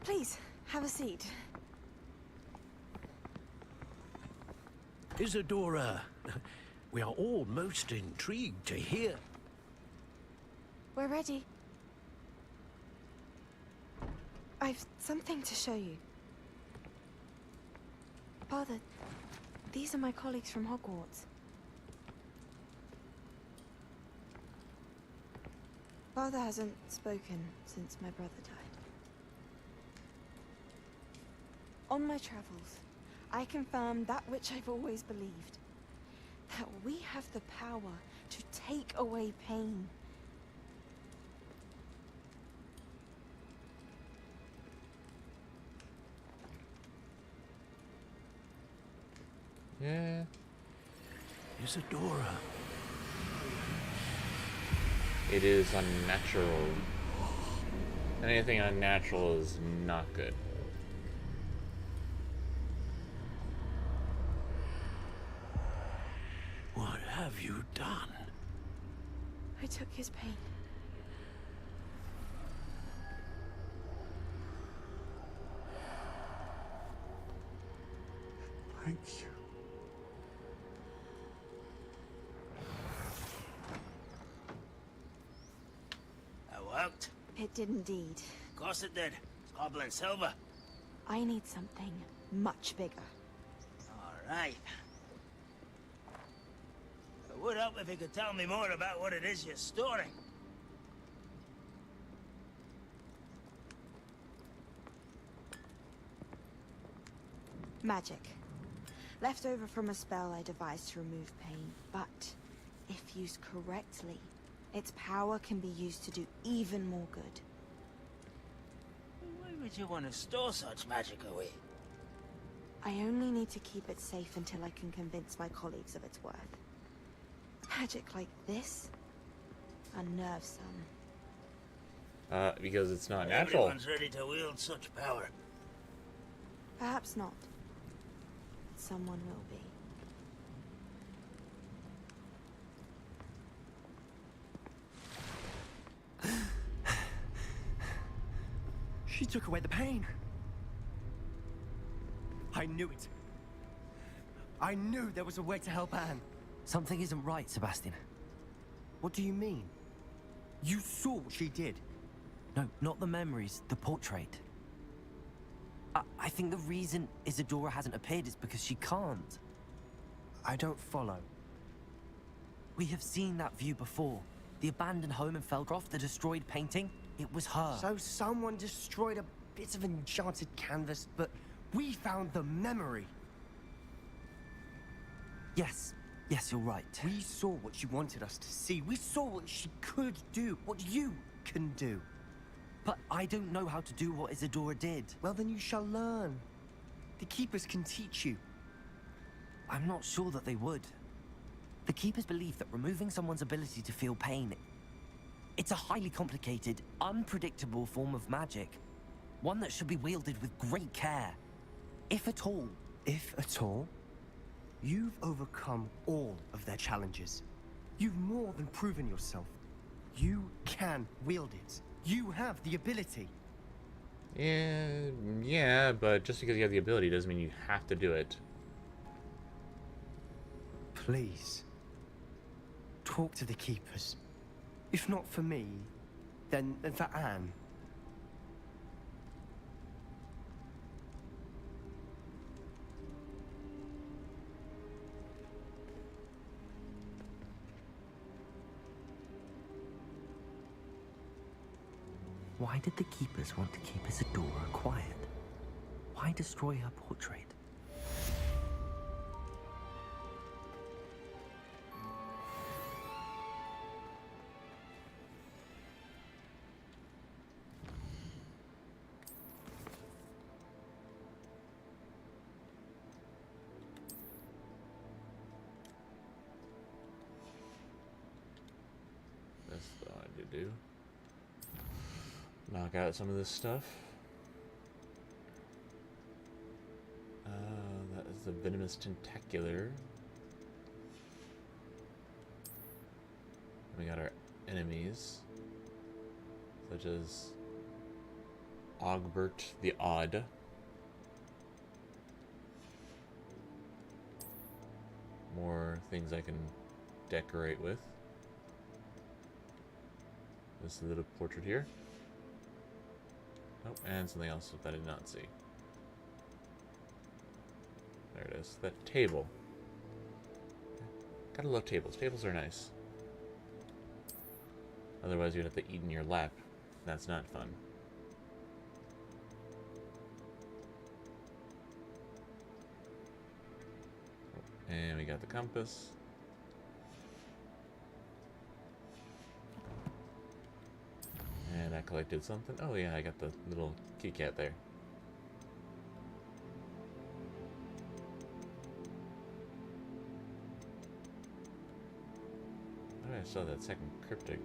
Please, have a seat. Isadora, we are all most intrigued to hear. We're ready. I've something to show you. Father, these are my colleagues from Hogwarts. Father hasn't spoken since my brother died. On my travels, I confirmed that which I've always believed. That we have the power to take away pain. Yeah. Isadora. It is unnatural. Anything unnatural is not good. What have you done? I took his pain. Thank you. That worked? It did indeed. Of course it did. It's goblin silver. I need something much bigger. All right. It would help if you could tell me more about what it is you're storing. Magic. Left over from a spell I devised to remove pain, but if used correctly, its power can be used to do even more good. Why would you want to store such magic away? I only need to keep it safe until I can convince my colleagues of its worth. Magic like this unnerves some. Because it's not natural. Everyone's ready to wield such power. Perhaps not. But someone will be. She took away the pain. I knew it. I knew there was a way to help Anne. Something isn't right, Sebastian. What do you mean? You saw what she did. No, not the memories, the portrait. I think the reason Isadora hasn't appeared is because she can't. I don't follow. We have seen that view before. The abandoned home in Felcroft, the destroyed painting, it was her. So someone destroyed a bit of enchanted canvas, but we found the memory. Yes, you're right. We saw what she wanted us to see. We saw what she could do, what you can do. But I don't know how to do what Isadora did. Well, then you shall learn. The Keepers can teach you. I'm not sure that they would. The Keepers believe that removing someone's ability to feel pain, it's a highly complicated, unpredictable form of magic. One that should be wielded with great care. If at all. If at all? You've overcome all of their challenges. You've more than proven yourself. You can wield it. You have the ability. Yeah, but just because you have the ability doesn't mean you have to do it. Please. Talk to the Keepers. If not for me, then for Anne. Why did the Keepers want to keep Isadora quiet? Why destroy her portrait? That's what I had to do. Knock out some of this stuff. That is the venomous tentacular. We got our enemies, such as Ogbert the Odd. More things I can decorate with. This little portrait here. Oh, and something else that I did not see. There it is. That table. Gotta love tables. Tables are nice. Otherwise you'd have to eat in your lap. That's not fun. And we got the compass. And I collected something. Oh yeah, I got the little kitty cat there. Oh, I saw that second cryptic.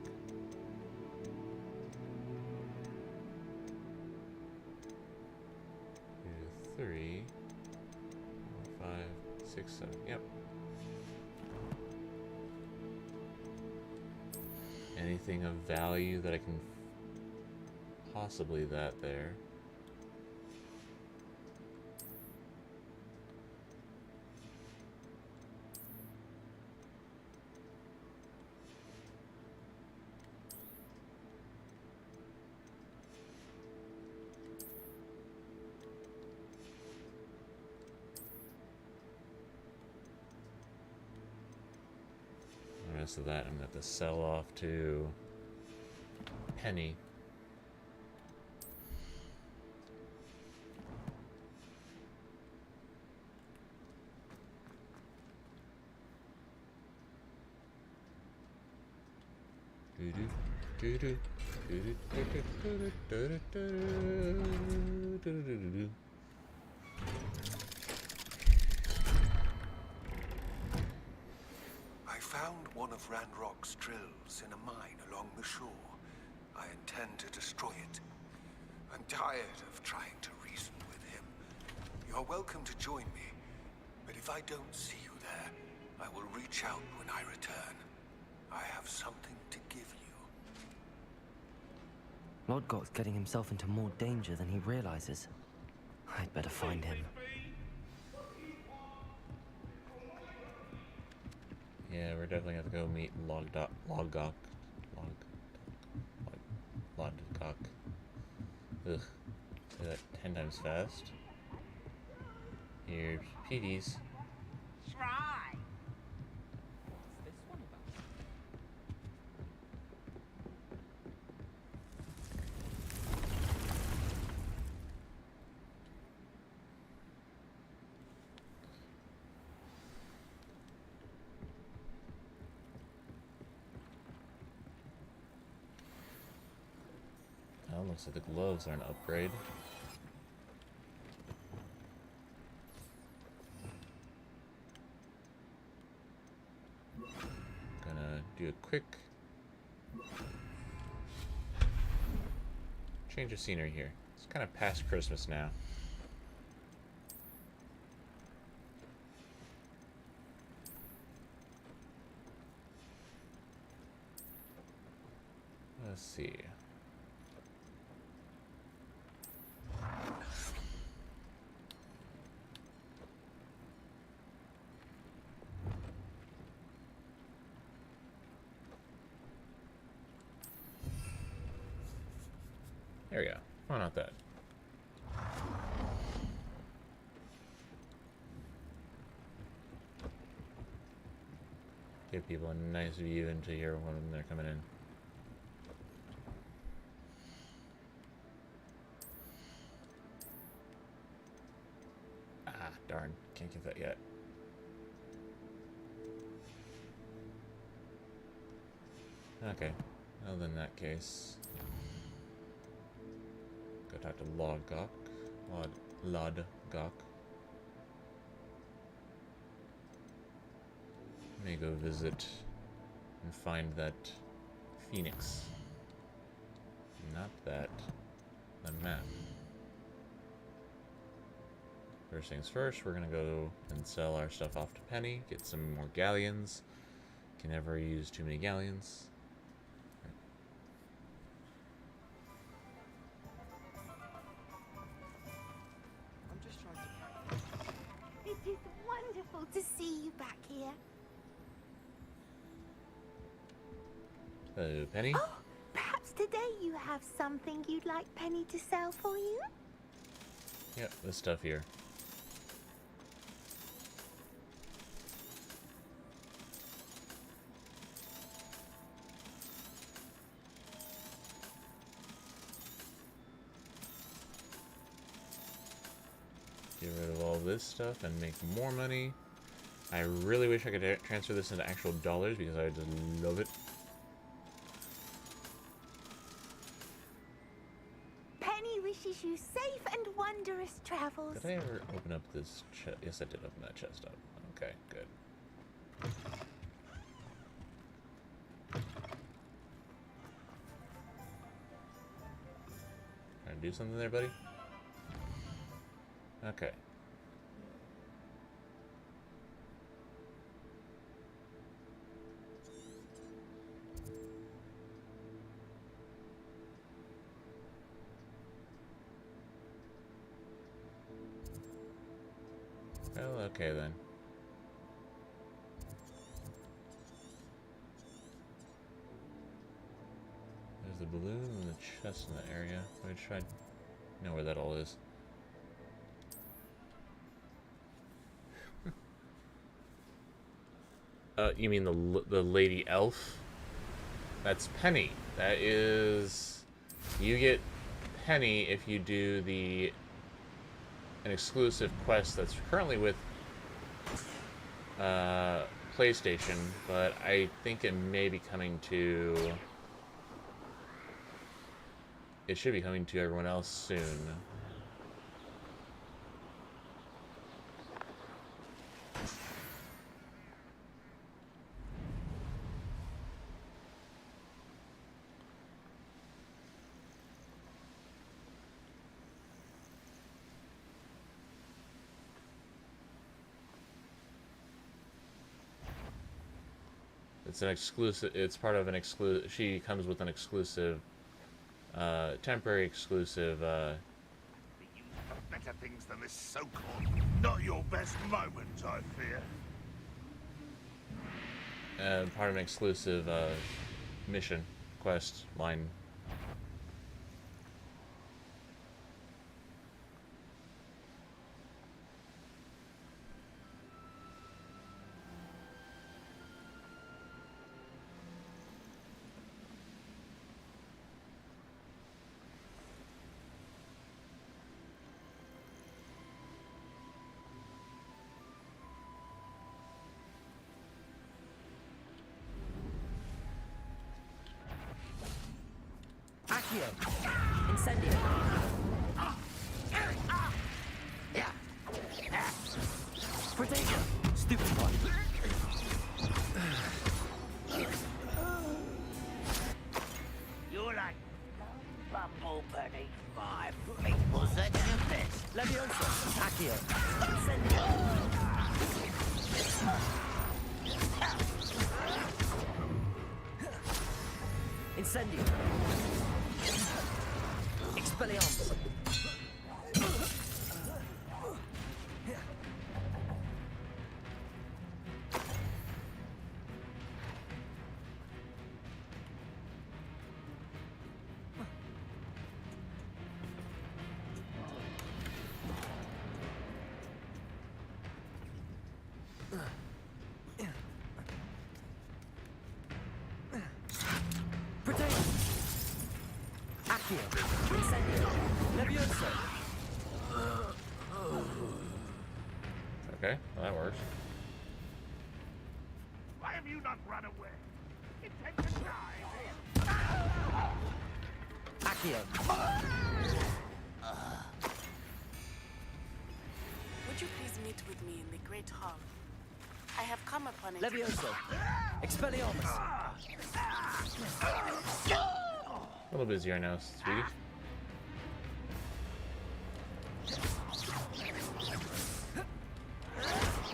3, 4, 5, 6, 7. Yep. Anything of value that I can possibly that there. The rest of that I'm going to have to sell off to Penny. I found one of Ranrock's drills in a mine along the shore. I intend to destroy it. I'm tired of trying to reason with him. You're welcome to join me, but if I don't see you there, I will reach out when I return. I have something to give you. Lodgok's getting himself into more danger than he realizes. I'd better find him. Yeah, we're definitely gonna have to go meet Lodgok. Ugh. Say that 10 times fast. Here's Petey's. Try. Oh, looks like the gloves are an upgrade. Gonna do a quick change of scenery here. It's kind of past Christmas now. Let's see. There we go. Why not that? Give people a nice view into here when they're coming in. Ah, darn. Can't get that yet. Okay. Well, in that case, go talk to Lodgok. Lodgok. Let me go visit and find that phoenix. not that. The map. First things first, we're gonna go and sell our stuff off to Penny, get some more galleons. Can never use too many galleons. I'm just trying to... It is wonderful to see you back here. Hello, Penny. Oh, perhaps today you have something you'd like Penny to sell for you? Yep, this stuff here. Get rid of all this stuff and make more money. I really wish I could transfer this into actual dollars because I just love it. Penny wishes you safe and wondrous travels. Did I ever open up this chest? Yes, I did open that chest up. Okay, good. Trying to do something there, buddy? Okay. Well, okay then. There's the balloon and the chest in the area. Let me try to know where that all is. You mean the lady elf? That's Penny. That is... You get Penny if you do an exclusive quest that's currently with PlayStation, but I think it may be coming to... It should be coming to everyone else soon. It's an exclusive. It's part of an exclusive. She comes with an exclusive, temporary exclusive. The use of better things than this so-called not your best moment, I fear. Part of an exclusive mission quest line. Incendio. Protego. Stupid one. You're like Bumble Penny 5 equals at your best. Levioso. Accio. Incendio. Incendio. Expelliarmus. Okay, well, that works. Why have you not run away? Intend to die. Accio. Would you please meet with me in the Great Hall? I have come upon a... Levioso. Expelliarmus. little busier now, sweetie.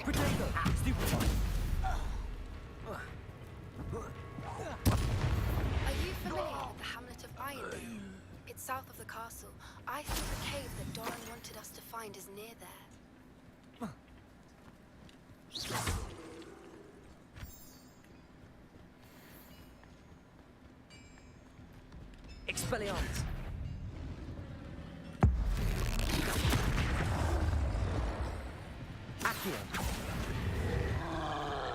Potato! Stupefy! Are you familiar with the hamlet of Ironville? It's south of the castle. I think the cave that Doran wanted us to find is near there. Expelliarmus! Accio!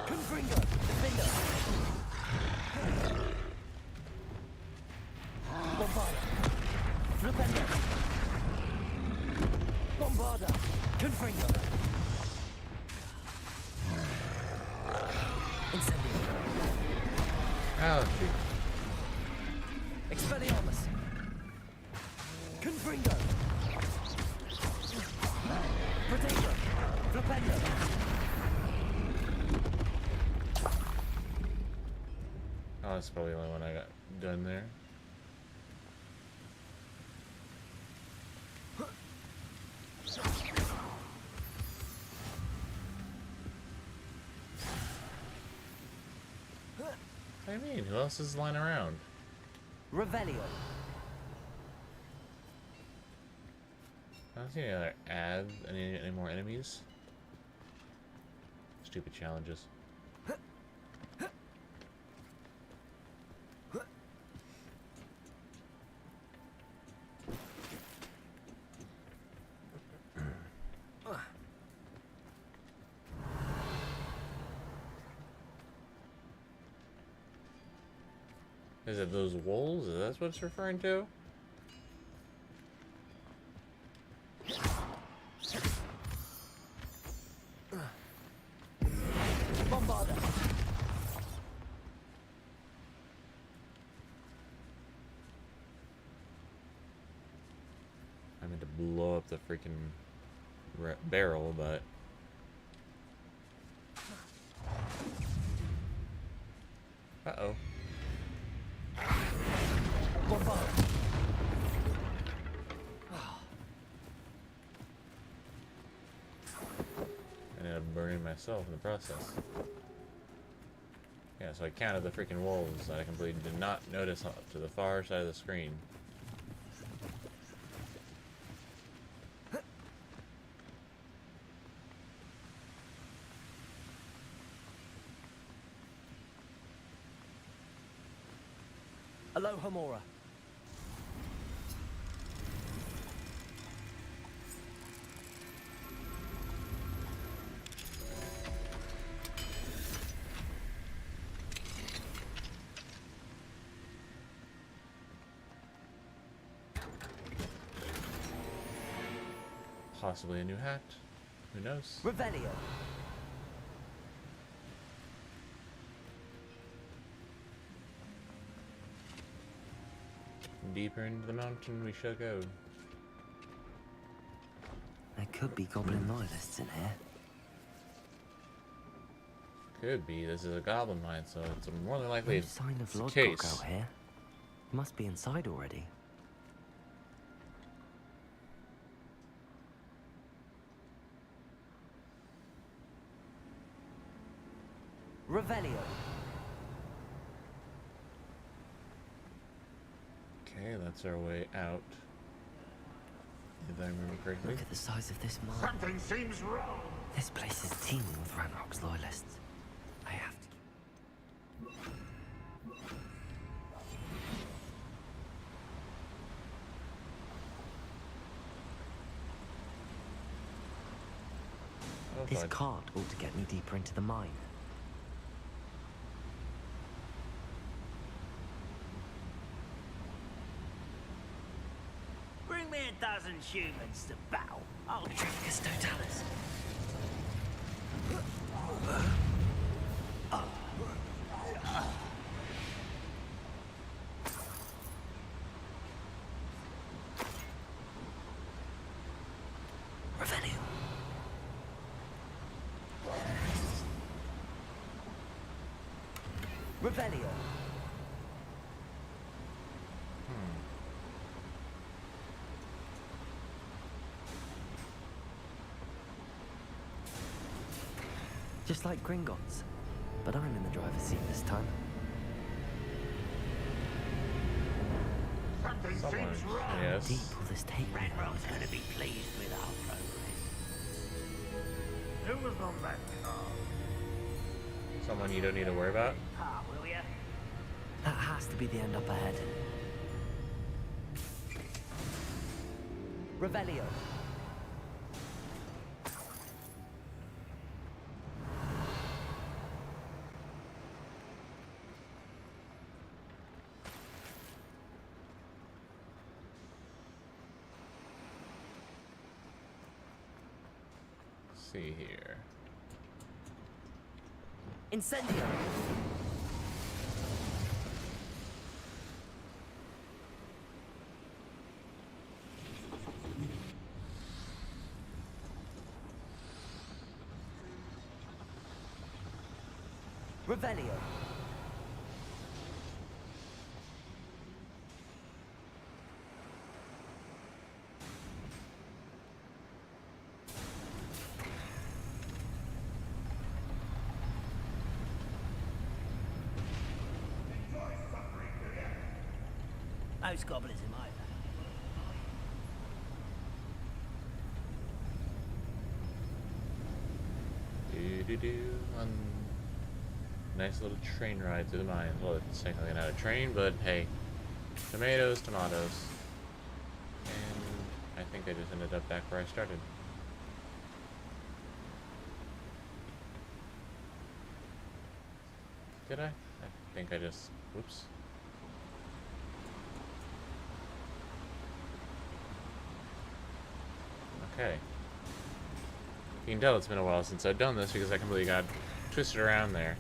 Confringo! Defender! Bombarda! Flipendo! Bombarda! Confringo! Incendio! Oh, shoot. Expelliarmus! Confringo! Potato! Flipendo! Oh, that's probably the only one I got done there. What do you mean? Who else is lying around? Revelio. I don't see any other ads, any more enemies. Stupid challenges. Is it those wolves? Is that what it's referring to? Bombarda. I meant to blow up the freaking barrel, but uh-oh. I ended up burning myself in the process. Yeah, so I counted the freaking wolves that I completely did not notice up to the far side of the screen. Aloha Mora. Possibly a new hat. Who knows? Revelio. Deeper into the mountain we shall go. There could be goblin loyalists in here. Could be. This is a goblin mine, so it's more than likely No sign of the Lodgok case. out here. Must be inside already. Revelio. Okay, that's our way out. If I remember correctly. Look at the size of this mine. Something seems wrong. This place is teeming with Ranrock's loyalists. I have to. Oh, This fine. cart ought to get me deeper into the mine. Bring me 12 humans to battle. I'll Tricus Totalis. Revelio. Revelio. Just like Gringotts. But I'm in the driver's seat this time. Something seems wrong. Yes. Deep will this take me? Ranrock's gonna be pleased with our progress. Who was on that car? Someone you don't need to worry about. Ah, will ya? That has to be the end up ahead. Revelio. See here. Incendio. Revelio. No squabblers in my family. Nice little train ride through the mines. Well, it's technically not a train, but hey, tomatoes, tomatoes. And I think I just ended up back where I started. Did I? I think I just... Whoops. Okay. You can tell it's been a while since I've done this because I completely got twisted around there.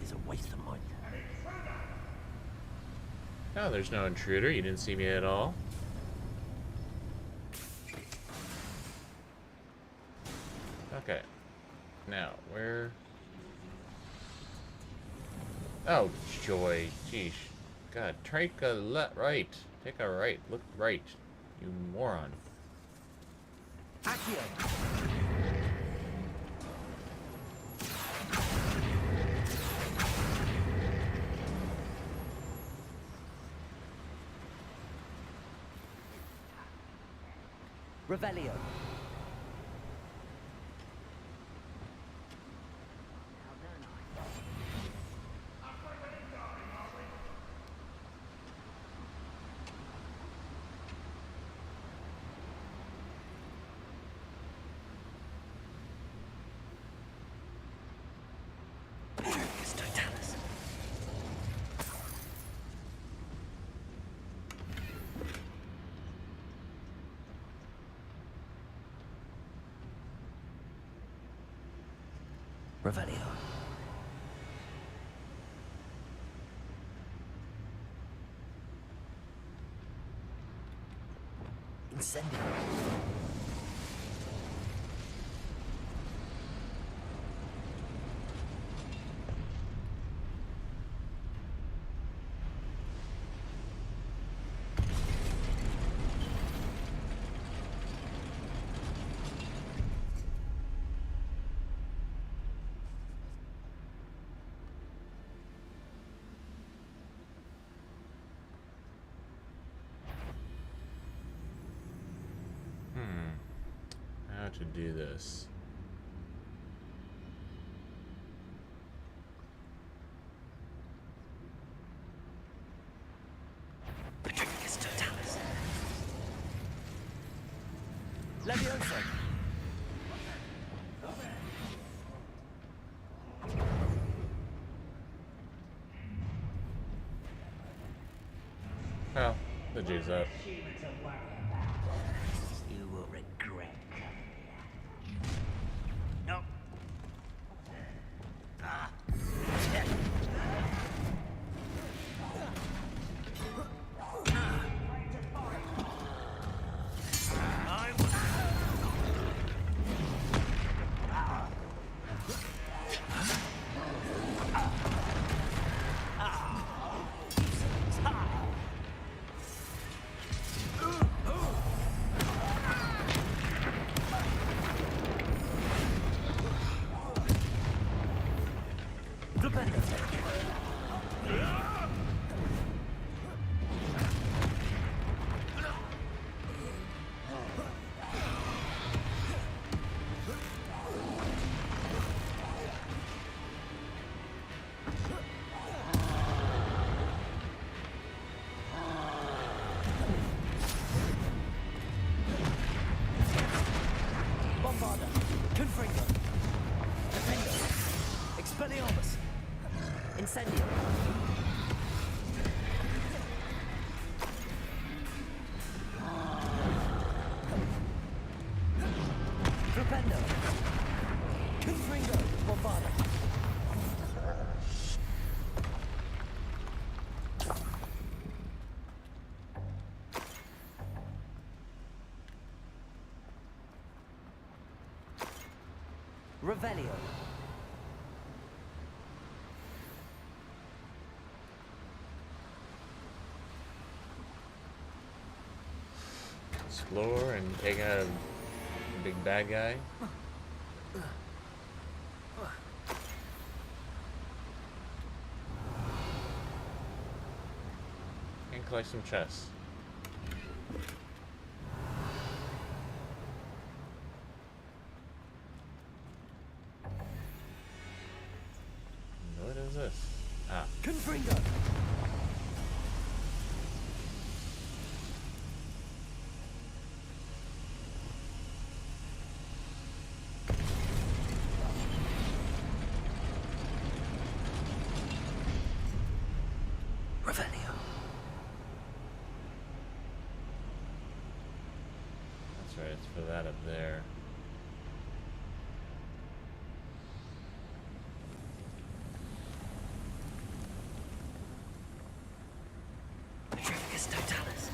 It's a waste of mine. No, there's no intruder. You didn't see me at all. Okay. Now, where... Oh, joy. Jeez. God, take a right. Take a right. Look right. You moron. Accio. Revelio. Revelio. Incendio. To do this. Leviosa. Well, the jig's up. You will regret coming here. No. Ah. Flipendo. Incendio. Flipendo. Confringo. Bombarda. Revelio. Explore and take out a big bad guy. And collect some chests. What is this? Ah. Confringo. It's for that up there. Petrificus totalis.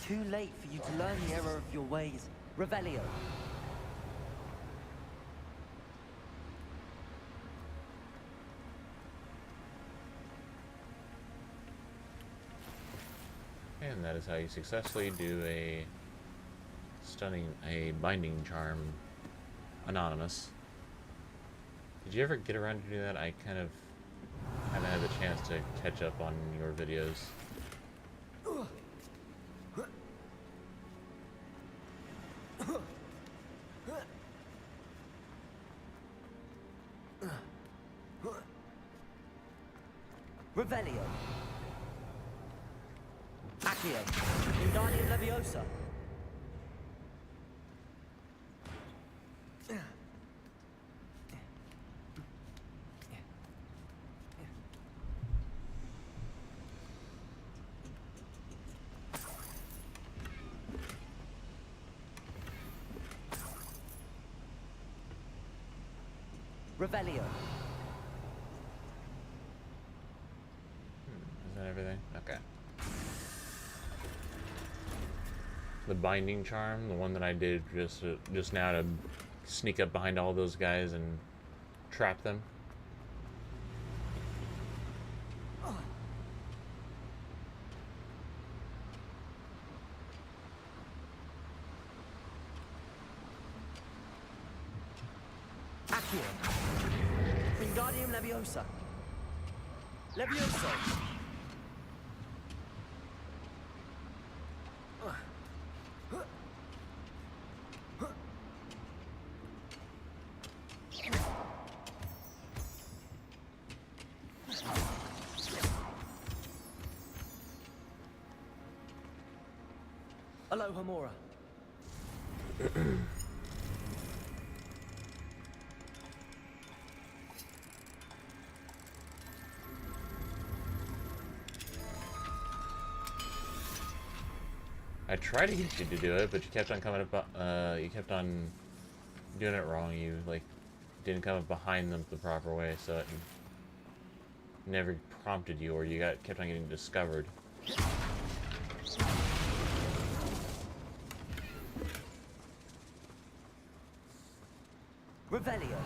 Too late for you to learn the error of your ways. Revelio. And that is how you successfully do a binding charm anonymous. Did you ever get around to do that? I kind of haven't had the chance to catch up on your videos. Revelio. Accio. Wingardium Leviosa. Revelio. Is that everything? Okay. The binding charm, the one that I did just now to sneak up behind all those guys and trap them. Accio. Wingardium Leviosa. Levioso. Alohomora. I tried to get you to do it, but you kept on coming up. You kept on doing it wrong. You like didn't come up behind them the proper way, so it never prompted you, or you kept on getting discovered. Revelio.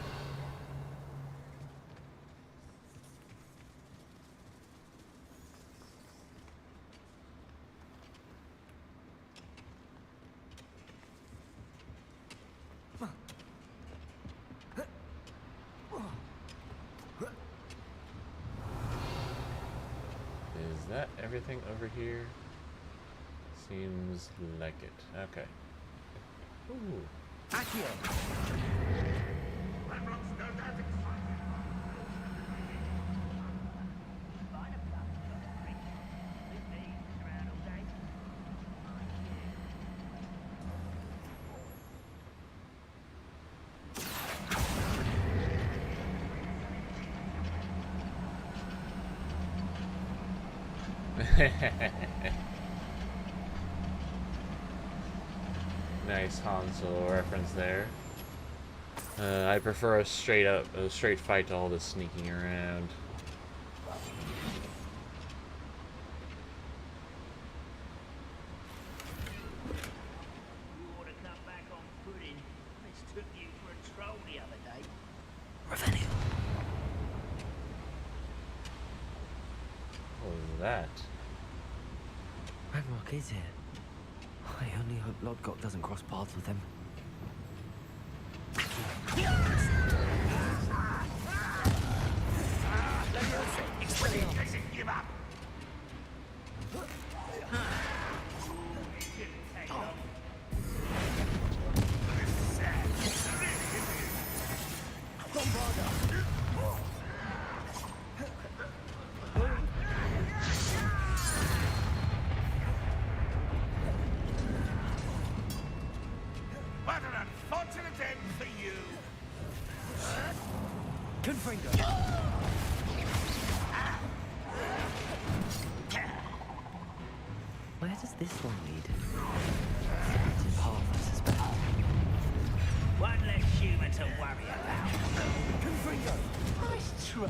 everything over here? Seems like it. Okay. Ooh. Accio! Nice Han Solo reference there. I prefer a straight fight to all this sneaking around. You ought to come back on footing. Mistook you for a troll the other day. Revenue. What was that? Ranrock is here. I only hope Lodgok doesn't cross paths with him. Give up. What an unfortunate end for you. Confringo! Where does this one lead? It's in path, I suspect. One less human to worry about. Confringo! Nice try.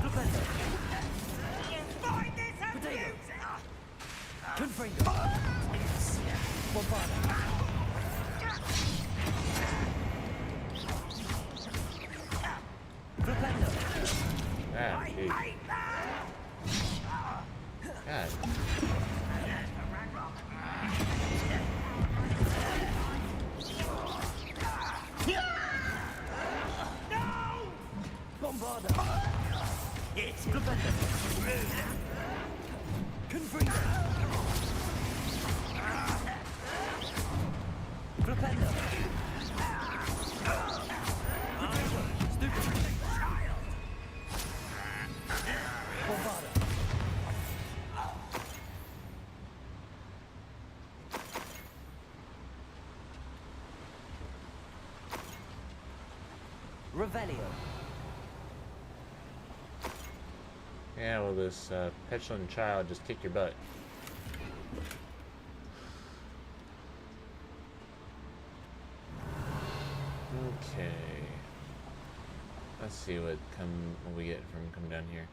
You find this amusing? Confringo! Bombarda! Flipendo! Ah, geez. God. Bombarda! Flipendo! Confringo! Flipendo! Stupid! Bombarda! Revelio! Yeah, well, this petulant child just kicked your butt. Okay. Let's see what we get from coming down here.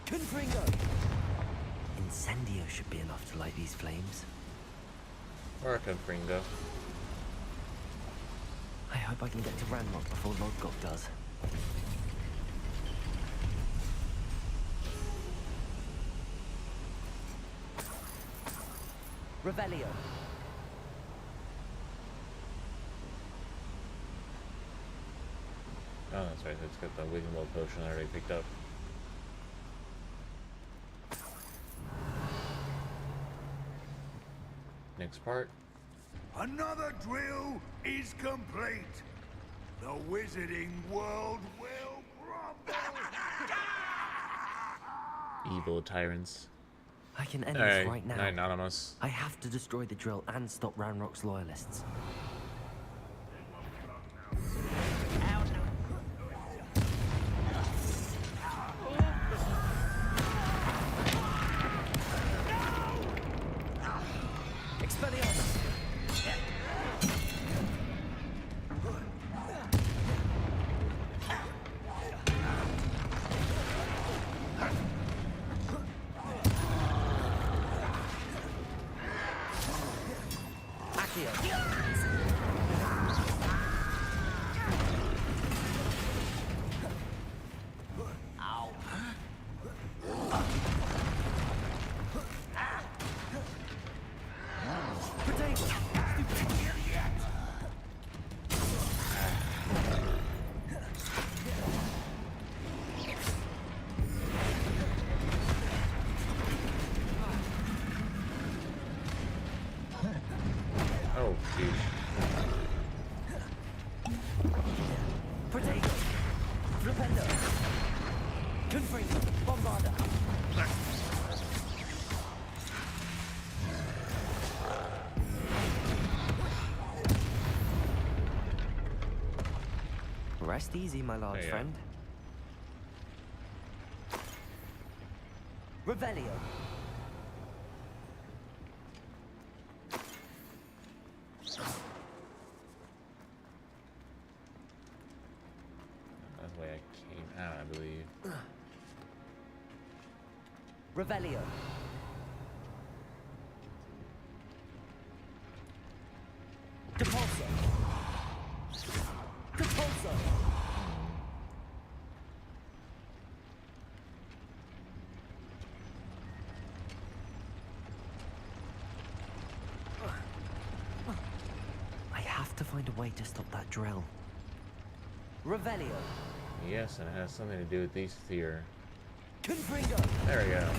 Confringo! Incendio should be enough to light these flames. Or a Confringo. I hope I can get to Ranrock before Lodgok does. Revelio! Oh, that's right. It's got the Wigging Ball potion I already picked up. Next part. Another drill is complete. The wizarding world will crumble. Evil tyrants. I can end Alright, this right now. Anonymous. I have to destroy the drill and stop Ranrock's loyalists. Expelliarmus! Accio! Defender! Confringo! Bombarda! Rest easy, my large friend. Revelio! That's the way I came out, I believe. Revelio! Depulso! Depulso! I have to find a way to stop that drill. Revelio! Yes, and it has something to do with these here. Confringo! There we go.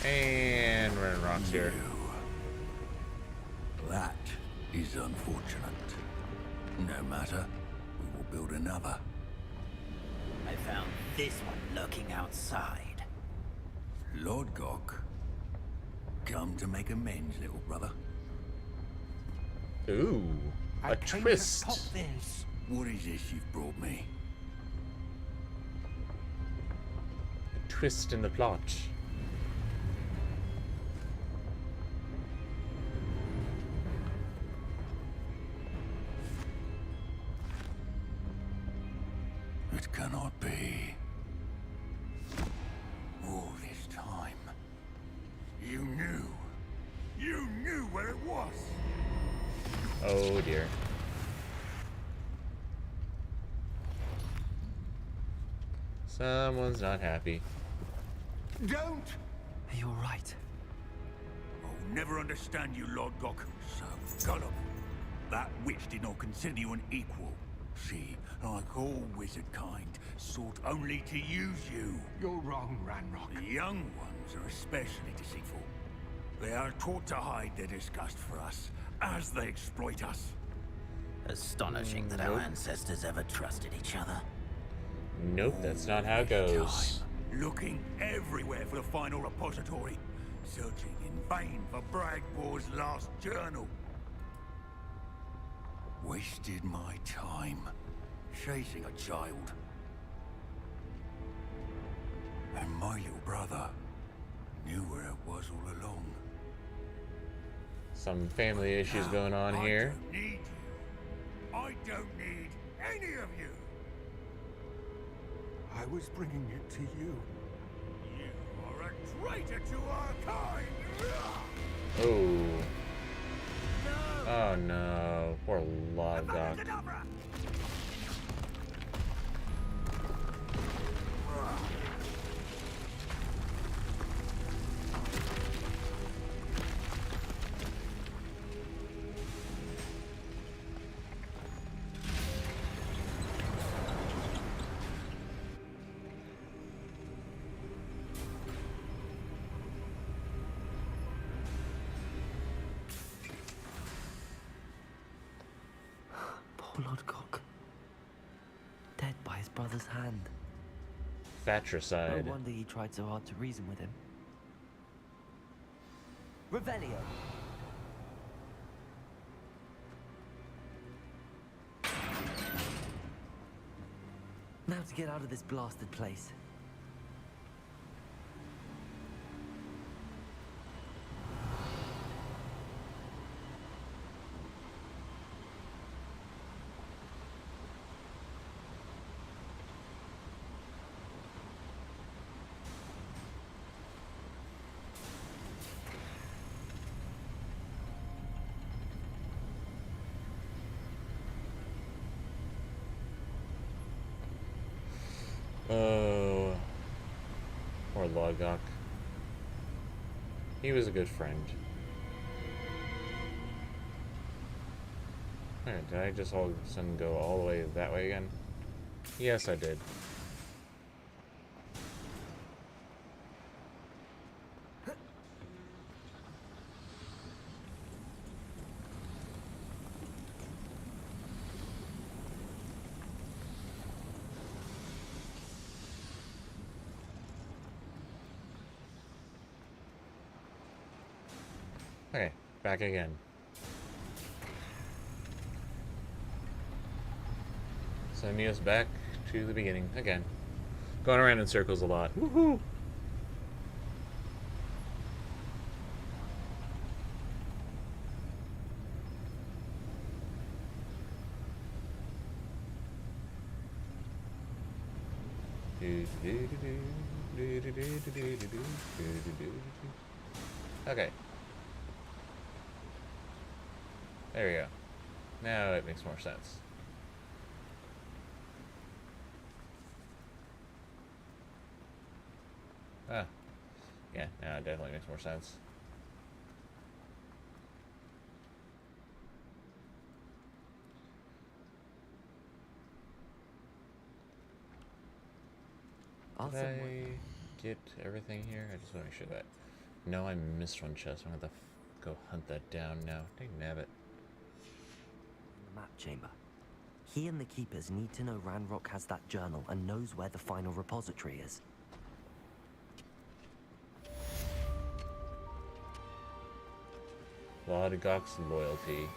And we're in rocks here. That is unfortunate. No matter, we will build another. I found this one lurking outside. Lord Gok, come to make amends, little brother. Ooh, a twist. This. What is this you've brought me? A twist in the plot. It cannot be. All this time, you knew where it was. Oh dear. Someone's not happy. Don't! Are you alright? I'll never understand you, Lord Goku, so gullible. That witch did not consider you an equal. She, like all wizard kind, sought only to use you. You're wrong, Ranrock. The young ones are especially deceitful. They are taught to hide their disgust for us, as they exploit us. Astonishing that our ancestors ever trusted each other. Nope, that's not how it goes. Looking everywhere for the final repository, searching in vain for Bragbor's last journal. Wasted my time chasing a child. And my little brother knew where it was all along. Some family issues going on here. I don't need you. I don't need any of you. I was bringing it to you. You are a traitor to our kind. Oh. Oh no. Poor Logok. Poor Lord Gok. Dead by his brother's hand. Fratricide. No wonder he tried so hard to reason with him. Revelio. Now to get out of this blasted place. Oh, poor Logok. He was a good friend. Alright, did I just all of a sudden go all the way that way again? Yes, I did. Okay, back again. Sending us back to the beginning again. Going around in circles a lot. Woohoo! Okay. There we go. Now it makes more sense. Ah. Yeah, now it definitely makes more sense. Did I get everything here? I just want to make sure that... No, I missed one chest. I'm going to have to go hunt that down now. Dang nabbit. The map chamber. He and the Keepers need to know Ranrock has that journal and knows where the final repository is. Lodgok's loyalty.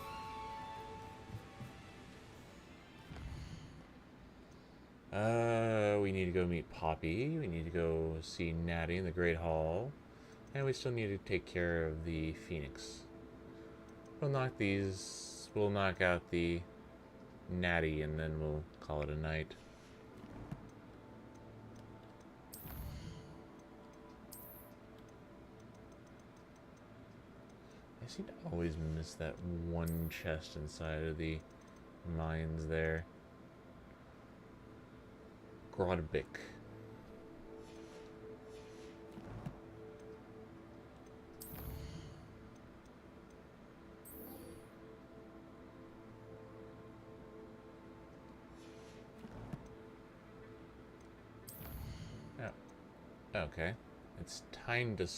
We need to go meet Poppy. We need to go see Natty in the Great Hall. And we still need to take care of the Phoenix. We'll knock these... We'll knock out the Natty and then we'll call it a night. I seem to always miss that one chest inside of the mines there. Grodbick. Oh. Okay. It's time to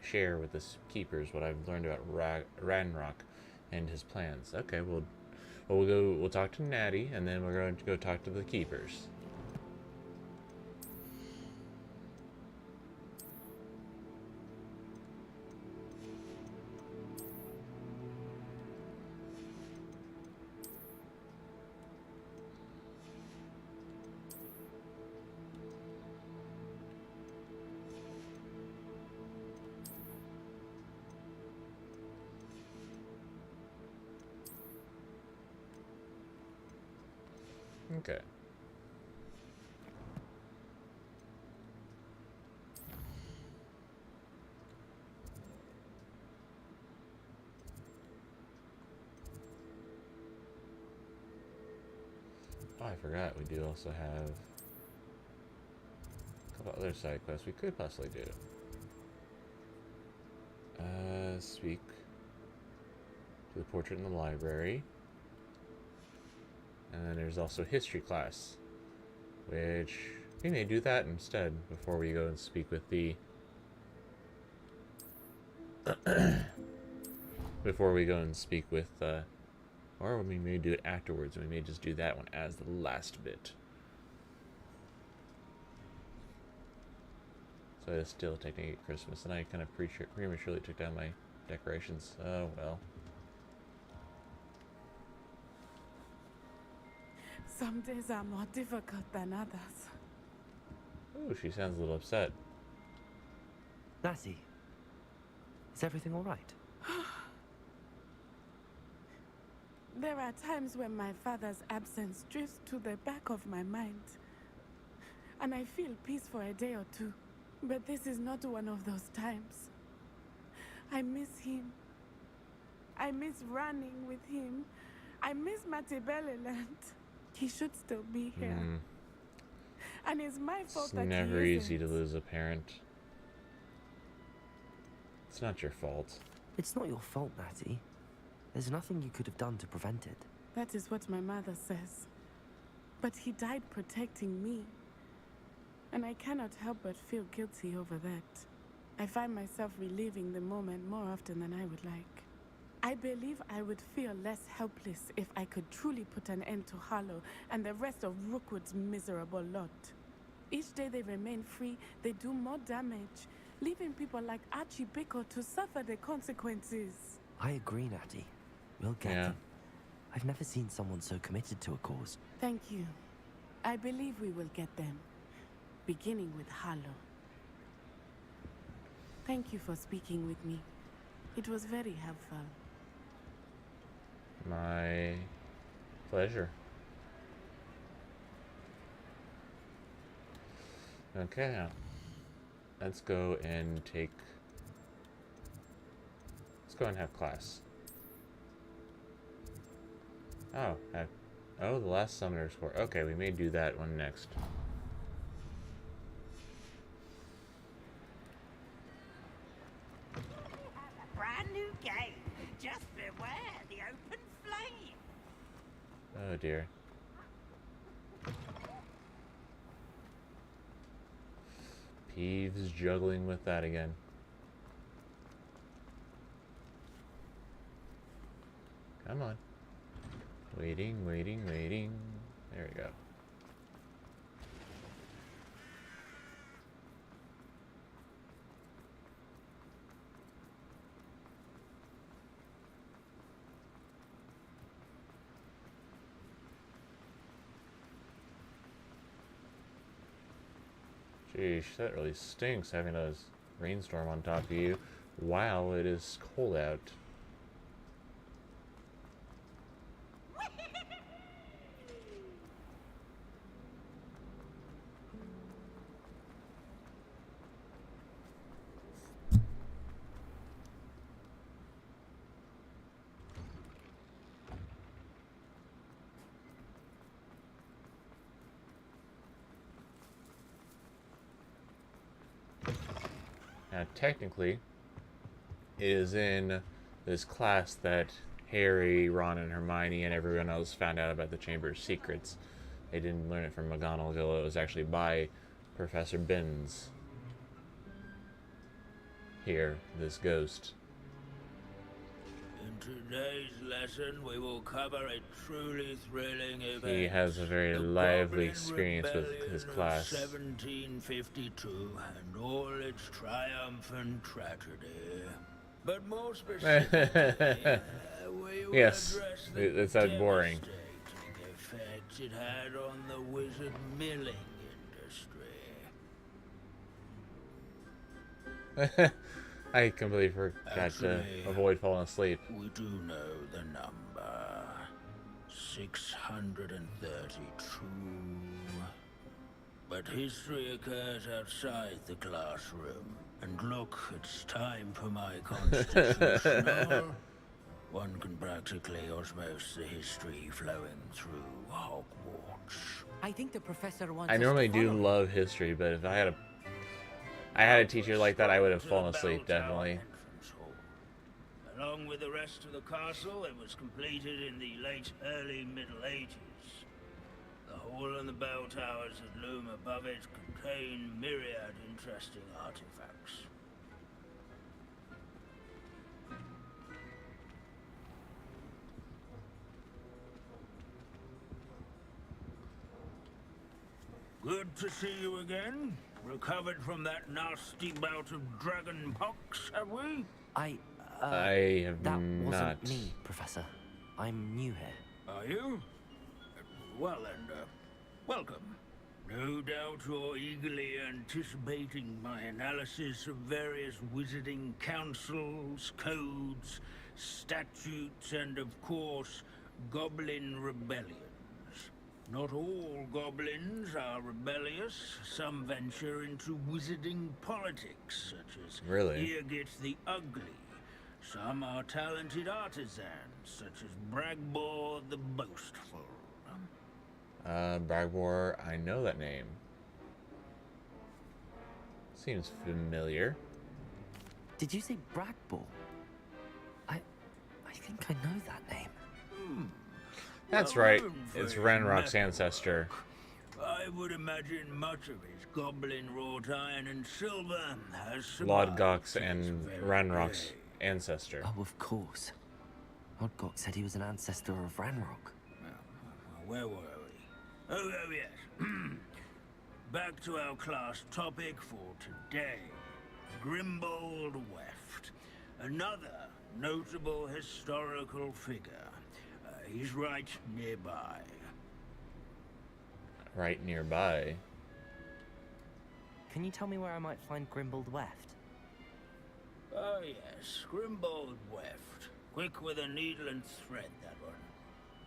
share with the Keepers what I've learned about Ranrock and his plans. Okay, we'll talk to Natty, and then we're going to go talk to the Keepers. Okay. Oh, I forgot. We do also have a couple other side quests we could possibly do. Speak to the portrait in the library. And then there's also history class, which we may do that instead before we go and speak with the or we may do it afterwards, and we may just do that one as the last bit. So it's still technically Christmas, and I kind of prematurely took down my decorations. Oh well. Some days are more difficult than others. Oh, she sounds a little upset. Natty, is everything all right? There are times when my father's absence drifts to the back of my mind, and I feel peace for a day or two. But this is not one of those times. I miss him. I miss running with him. I miss Matibeleland. He should still be here. And it's my fault that he isn't. It's never easy to lose a parent. It's not your fault. It's not your fault, Natty. There's nothing you could have done to prevent it. That is what my mother says. But he died protecting me. And I cannot help but feel guilty over that. I find myself reliving the moment more often than I would like. I believe I would feel less helpless if I could truly put an end to Harlow and the rest of Rookwood's miserable lot. Each day they remain free, they do more damage, leaving people like Archie Bickle to suffer the consequences. I agree, Natty. We'll get them. I've never seen someone so committed to a cause. Thank you. I believe we will get them, beginning with Harlow. Thank you for speaking with me. It was very helpful. My pleasure. Okay, now let's go and have class. Oh, the last summoner's course. Okay, we may do that one next. A brand new game. Just beware the open flame. Oh dear. Peeves juggling with that again. Come on. Waiting, waiting, waiting. There we go. Sheesh, that really stinks having a rainstorm on top of you while it is cold out. Now, technically, it is in this class that Harry, Ron, and Hermione and everyone else found out about the Chamber's secrets. They didn't learn it from McGonagall. It was actually by Professor Binns. Here, this ghost. In today's lesson, we will cover a truly thrilling event. He has a very lively experience with his class. 1752 and all its triumphant tragedy. But more specifically, we will yes, address the it's that boring. devastating effects it had on the wizard milling industry. I completely forgot to avoid falling asleep. We do know the number. 632. But history occurs outside the classroom. And look, it's time for my constitutional. One can practically osmose the history flowing through Hogwarts. I think the professor wants I normally do love history, but if I had a teacher like that, I would have fallen asleep, definitely. Along with the rest of the castle, it was completed in the early Middle Ages. The hall and the bell towers that loom above it contain myriad interesting artifacts. Good to see you again. Recovered from that nasty bout of dragon pox, have we? I have that not. wasn't me, Professor. I'm new here. Are you? Well then, welcome. No doubt you're eagerly anticipating my analysis of various wizarding councils, codes, statutes, and of course, goblin rebellions. Not all goblins are rebellious. Some venture into wizarding politics, such as Eargit the Ugly. Some are talented artisans, such as Bragbor the Boastful. Bragbor, I know that name. Seems familiar. Did you say Bragbor? I think I know that name. That's right. It's Ranrock's ancestor. I would imagine much of his goblin wrought iron and silver has Lodgok's and Ranrock's ancestor. Oh, of course. Lodgok said he was an ancestor of Ranrock. Where were we? Oh, yes. Back to our class topic for today. Grimbold Weft. Another notable historical figure. He's right nearby. Right nearby. Can you tell me where I might find Grimbold Weft? Oh yes, Grimbold Weft. Quick with a needle and thread, that one.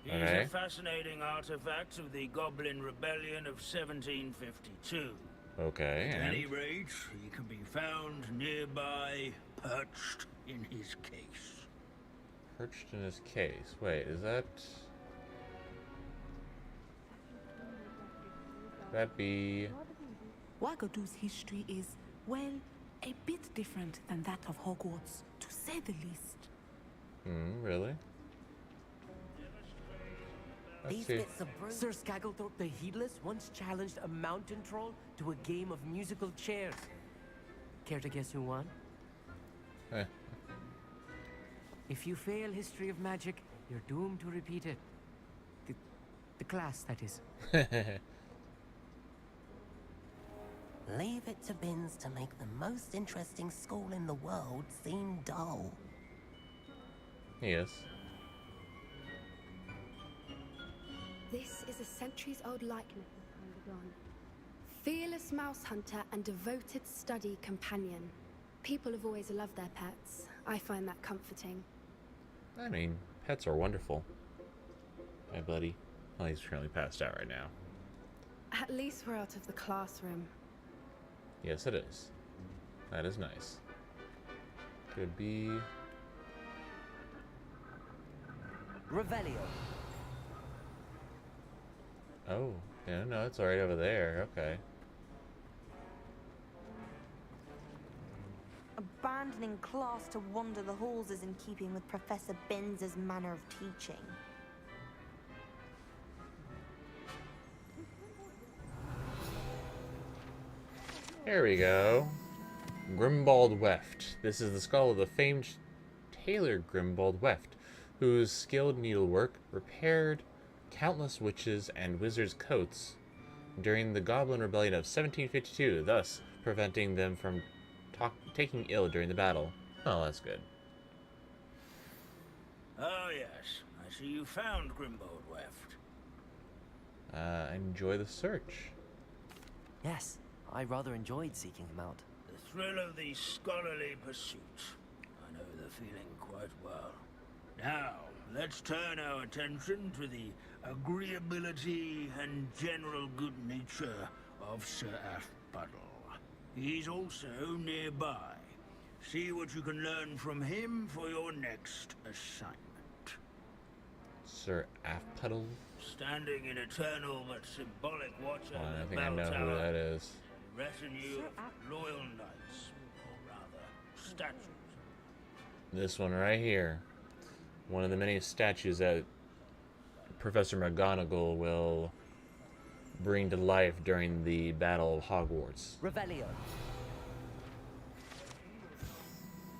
He's Okay. a fascinating artifact of the Goblin Rebellion of 1752. Okay, At and any rate, he can be found nearby, perched in his case. perched in his case. Wait, is that... That be... Wagadu's history is, well, a bit different than that of Hogwarts, to say the least. really? Let's These see. bits of broom. Sir Scagglethorpe the Heedless once challenged a mountain troll to a game of musical chairs. Care to guess who won? Eh. If you fail history of magic, you're doomed to repeat it. The class, that is. Leave it to Binns to make the most interesting school in the world seem dull. Yes. This is a centuries-old likeness of Dawn. Fearless mouse hunter and devoted study companion. People have always loved their pets. I find that comforting. I mean, pets are wonderful. Hi, buddy. Well, he's currently passed out right now. At least we're out of the classroom. Yes, it is. That is nice. Could be... Revelio. Oh, yeah, no, it's right over there. Okay. Abandoning class to wander the halls is in keeping with Professor Binns' manner of teaching. There we go. Grimbold Weft. This is the skull of the famed tailor Grimbold Weft, whose skilled needlework repaired countless witches' and wizards' coats during the Goblin Rebellion of 1752, thus preventing them from taking ill during the battle. Oh, that's good. Oh yes, I see you found Grimbold Weft. Enjoy the search. Yes, I rather enjoyed seeking him out. The thrill of the scholarly pursuit. I know the feeling quite well. Now, let's turn our attention to the agreeability and general good nature of Sir Athpuddle. He's also nearby. See what you can learn from him for your next assignment. Sir Athpuddle? Standing in eternal but symbolic watch Oh, over I the think I bell know tower, who that is. retinue of loyal knights, or rather, statues. This one right here. One of the many statues that Professor McGonagall will bring to life during the Battle of Hogwarts. Revelio.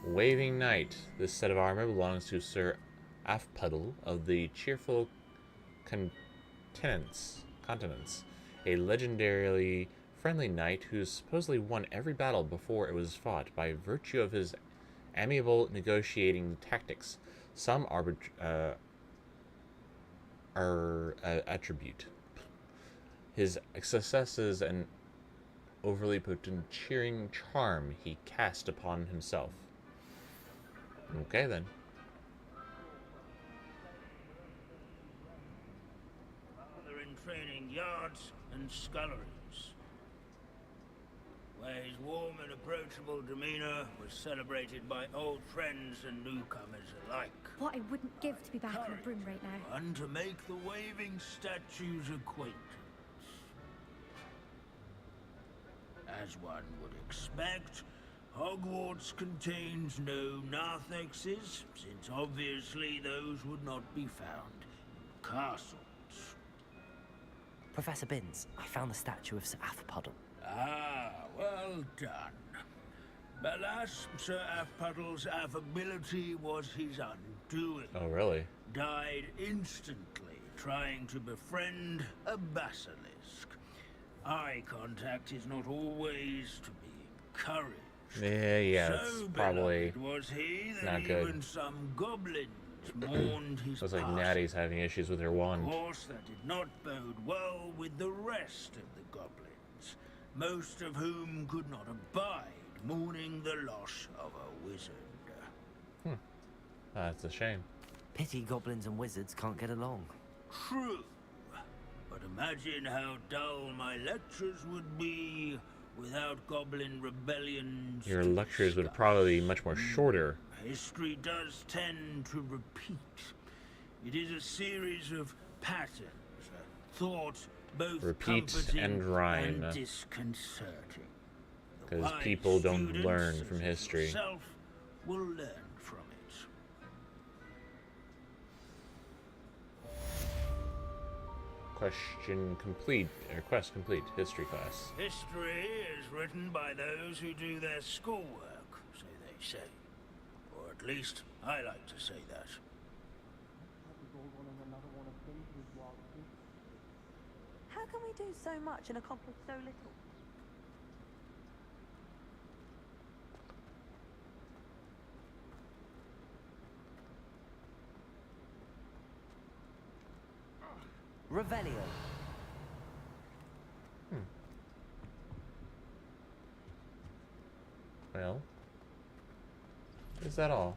Waving Knight. This set of armor belongs to Sir Athpuddle of the Cheerful Continents, a legendarily friendly knight who supposedly won every battle before it was fought by virtue of his amiable negotiating tactics. Some attribute his successes and overly potent cheering charm he cast upon himself. Okay then. Father in training yards and sculleries, where his warm and approachable demeanor was celebrated by old friends and newcomers alike. What I wouldn't give to be back on the broom right now. One to make the waving statue's acquaintance. As one would expect, Hogwarts contains no narthexes, since obviously those would not be found in castles. Professor Binns, I found the statue of Sir Athpuddle. Ah, well done. But alas, Sir Athpuddle's affability was his undoing. Oh, really? Died instantly trying to befriend a basilisk. Eye contact is not always to be encouraged. Yeah, it's So probably beloved was he that not good. even some goblins mourned his Looks like passing. Natty's having issues with her Of wand. course, that did not bode well with the rest of the goblins, most of whom could not abide mourning the loss of a wizard. That's a shame. Pity goblins and wizards can't get along. True. But imagine how dull my lectures would be without goblin rebellions. Your lectures would probably be much more shorter. History does tend to repeat. It is a series of patterns, thoughts both Repeat comforting and rhyme. and disconcerting. The Because wise people don't students, learn such from as history. yourself, will learn from it. Question complete, or quest complete, history class. History is written by those who do their schoolwork, so they say. Or at least, I like to say that. How can we do so much and accomplish so little? Revelio. Well, is that all?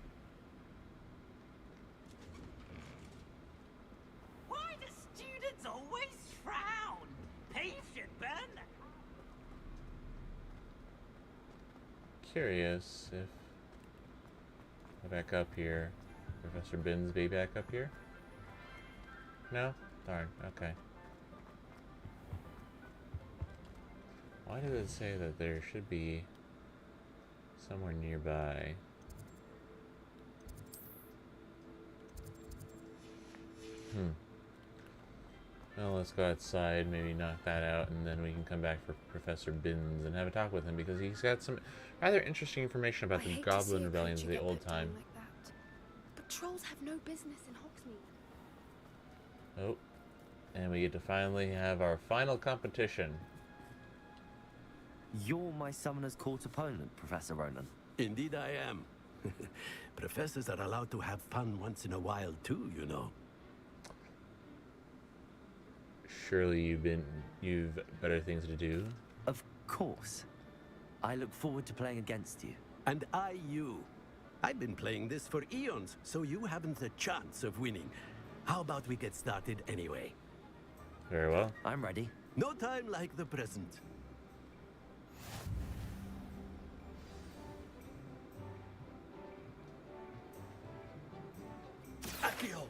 Why do students always frown? Peace should burn them. Curious if back up here. Professor Binns be back up here? No? Darn, okay. Why does it say that there should be somewhere nearby? Well, let's go outside, maybe knock that out, and then we can come back for Professor Binns and have a talk with him, because he's got some rather interesting information about the Goblin Rebellions of the old time. Like that. But trolls have no business in Hogsmeade. Oh, and we get to finally have our final competition. You're my Summoner's Court opponent, Professor Ronan. Indeed I am. Professors are allowed to have fun once in a while too, you know. Surely you've better things to do. Of course. I look forward to playing against you. And I you. I've been playing this for eons, so you haven't a chance of winning. How about we get started anyway? Very well. I'm ready. No time like the present. Accio!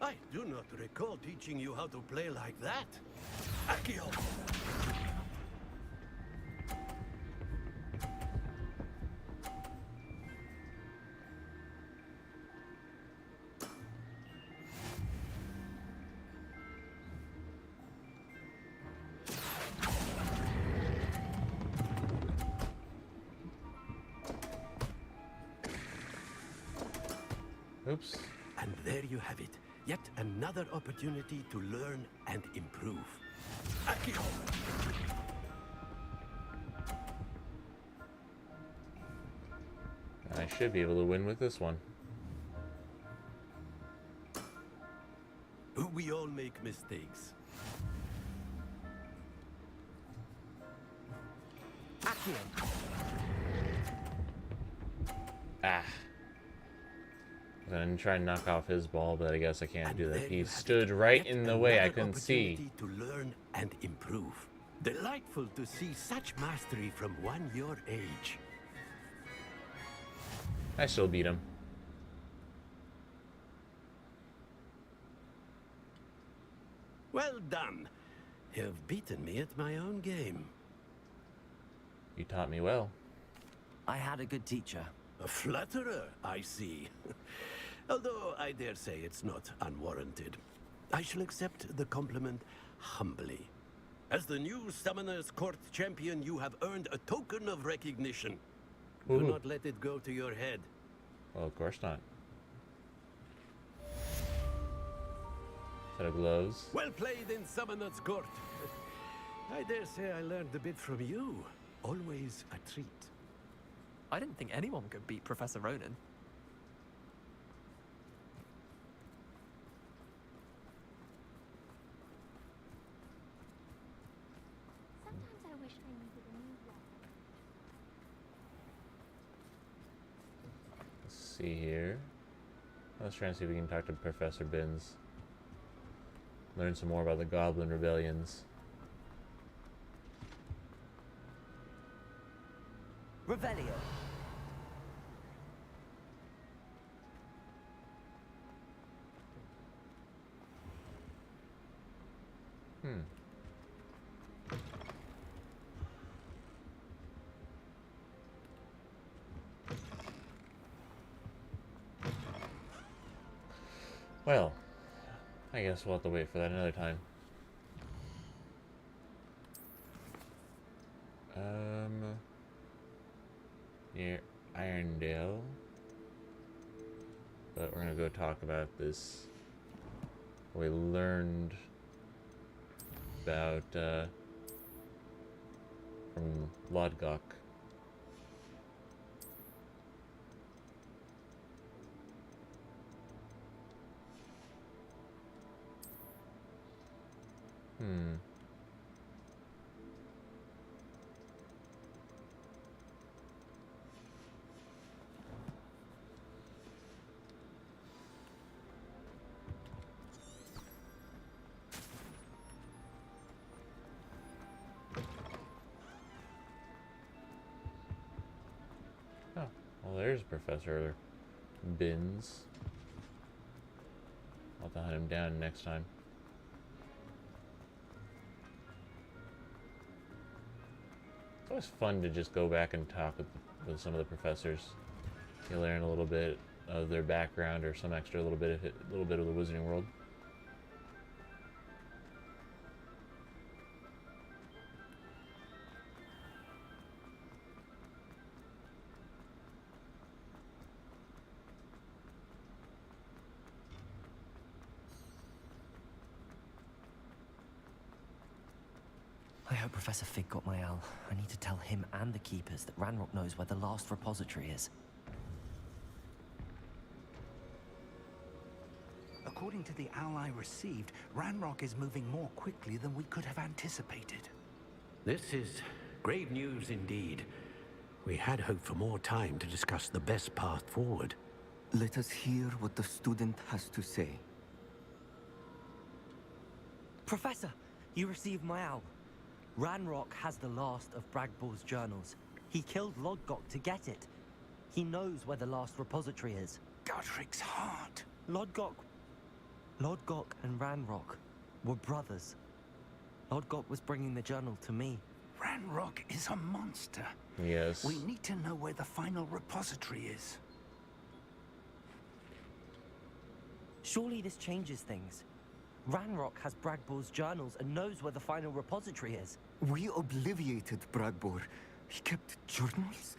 I do not recall teaching you how to play like that. Accio! Oops. And there you have it. Yet another opportunity to learn and improve. Accio! I should be able to win with this one. We all make mistakes. Accio! Ah. I'm gonna try and knock off his ball, but I guess I can't do that. He stood right in the way. I couldn't see. To learn and improve. Delightful to see such mastery from one your age. I still beat him. Well done. You've beaten me at my own game. You taught me well. I had a good teacher. A flatterer, I see. Although I dare say it's not unwarranted. I shall accept the compliment humbly. As the new Summoner's Court champion, you have earned a token of recognition. Do not let it go to your head. Well, of course not. Set of gloves. Well played in Summoner's Court. I dare say I learned a bit from you. Always a treat. I didn't think anyone could beat Professor Ronan. Sometimes I wish I needed a new one. Let's see here. Let's try and see if we can talk to Professor Binns. Learn some more about the Goblin Rebellions. Revelio. Well, I guess we'll have to wait for that another time. Near Irondale. But we're gonna go talk about this. We learned about from Lodgok. Oh, well, there's Professor Binns. I'll have to hunt him down next time. It's always fun to just go back and talk with some of the professors. You learn a little bit of their background or some extra little bit of the Wizarding World. I hope Professor Fig got my owl. I need to tell him and the Keepers that Ranrock knows where the last repository is. According to the owl I received, Ranrock is moving more quickly than we could have anticipated. This is grave news indeed. We had hoped for more time to discuss the best path forward. Let us hear what the student has to say. Professor, you received my owl. Ranrock has the last of Bragbor's journals. He killed Lodgok to get it. He knows where the last repository is. Godric's heart. Lodgok and Ranrock were brothers. Lodgok was bringing the journal to me. Ranrock is a monster. Yes. We need to know where the final repository is. Surely this changes things. Ranrock has Bragbor's journals and knows where the final repository is. We obliviated Bragbor. He kept journals?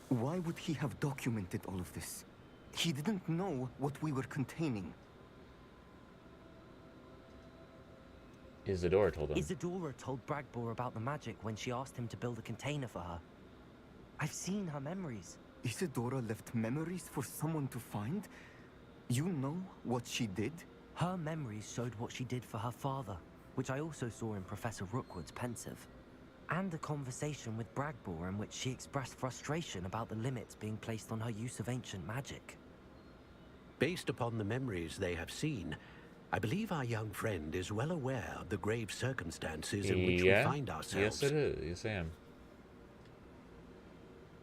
Why would he have documented all of this? He didn't know what we were containing. Isadora told him. Isadora told Bragbor about the magic when she asked him to build a container for her. I've seen her memories. Isadora left memories for someone to find? You know what she did? Her memories showed what she did for her father, which I also saw in Professor Rookwood's pensive. And a conversation with Bragbor in which she expressed frustration about the limits being placed on her use of ancient magic. Based upon the memories they have seen, I believe our young friend is well aware of the grave circumstances in which we find ourselves. Yes, it is. Yes, I am.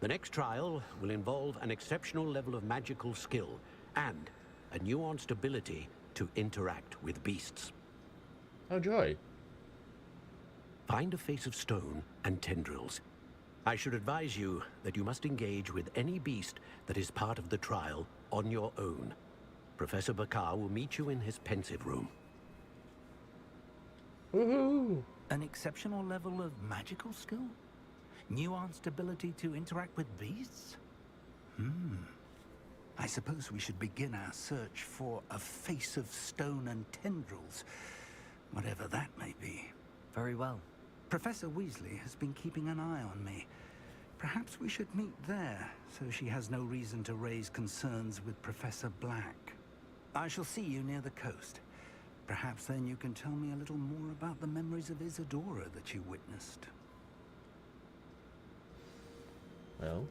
The next trial will involve an exceptional level of magical skill and a nuanced ability to interact with beasts. Oh, joy. Find a face of stone and tendrils. I should advise you that you must engage with any beast that is part of the trial on your own. Professor Bakar will meet you in his pensive room. Woohoo! An exceptional level of magical skill? Nuanced ability to interact with beasts? I suppose we should begin our search for a face of stone and tendrils, whatever that may be. Very well. Professor Weasley has been keeping an eye on me. Perhaps we should meet there, so she has no reason to raise concerns with Professor Black. I shall see you near the coast. Perhaps then you can tell me a little more about the memories of Isadora that you witnessed. Well,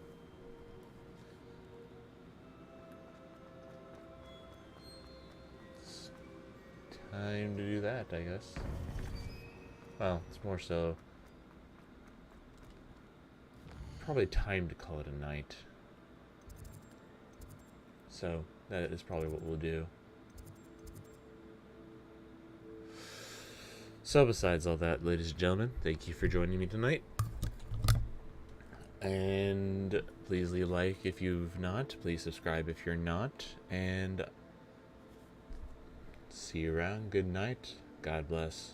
it's time to do that, I guess. Well, it's more so probably time to call it a night. So that is probably what we'll do. So besides all that, ladies and gentlemen, thank you for joining me tonight. And please leave a like if you've not. Please subscribe if you're not. And see you around. Good night. God bless.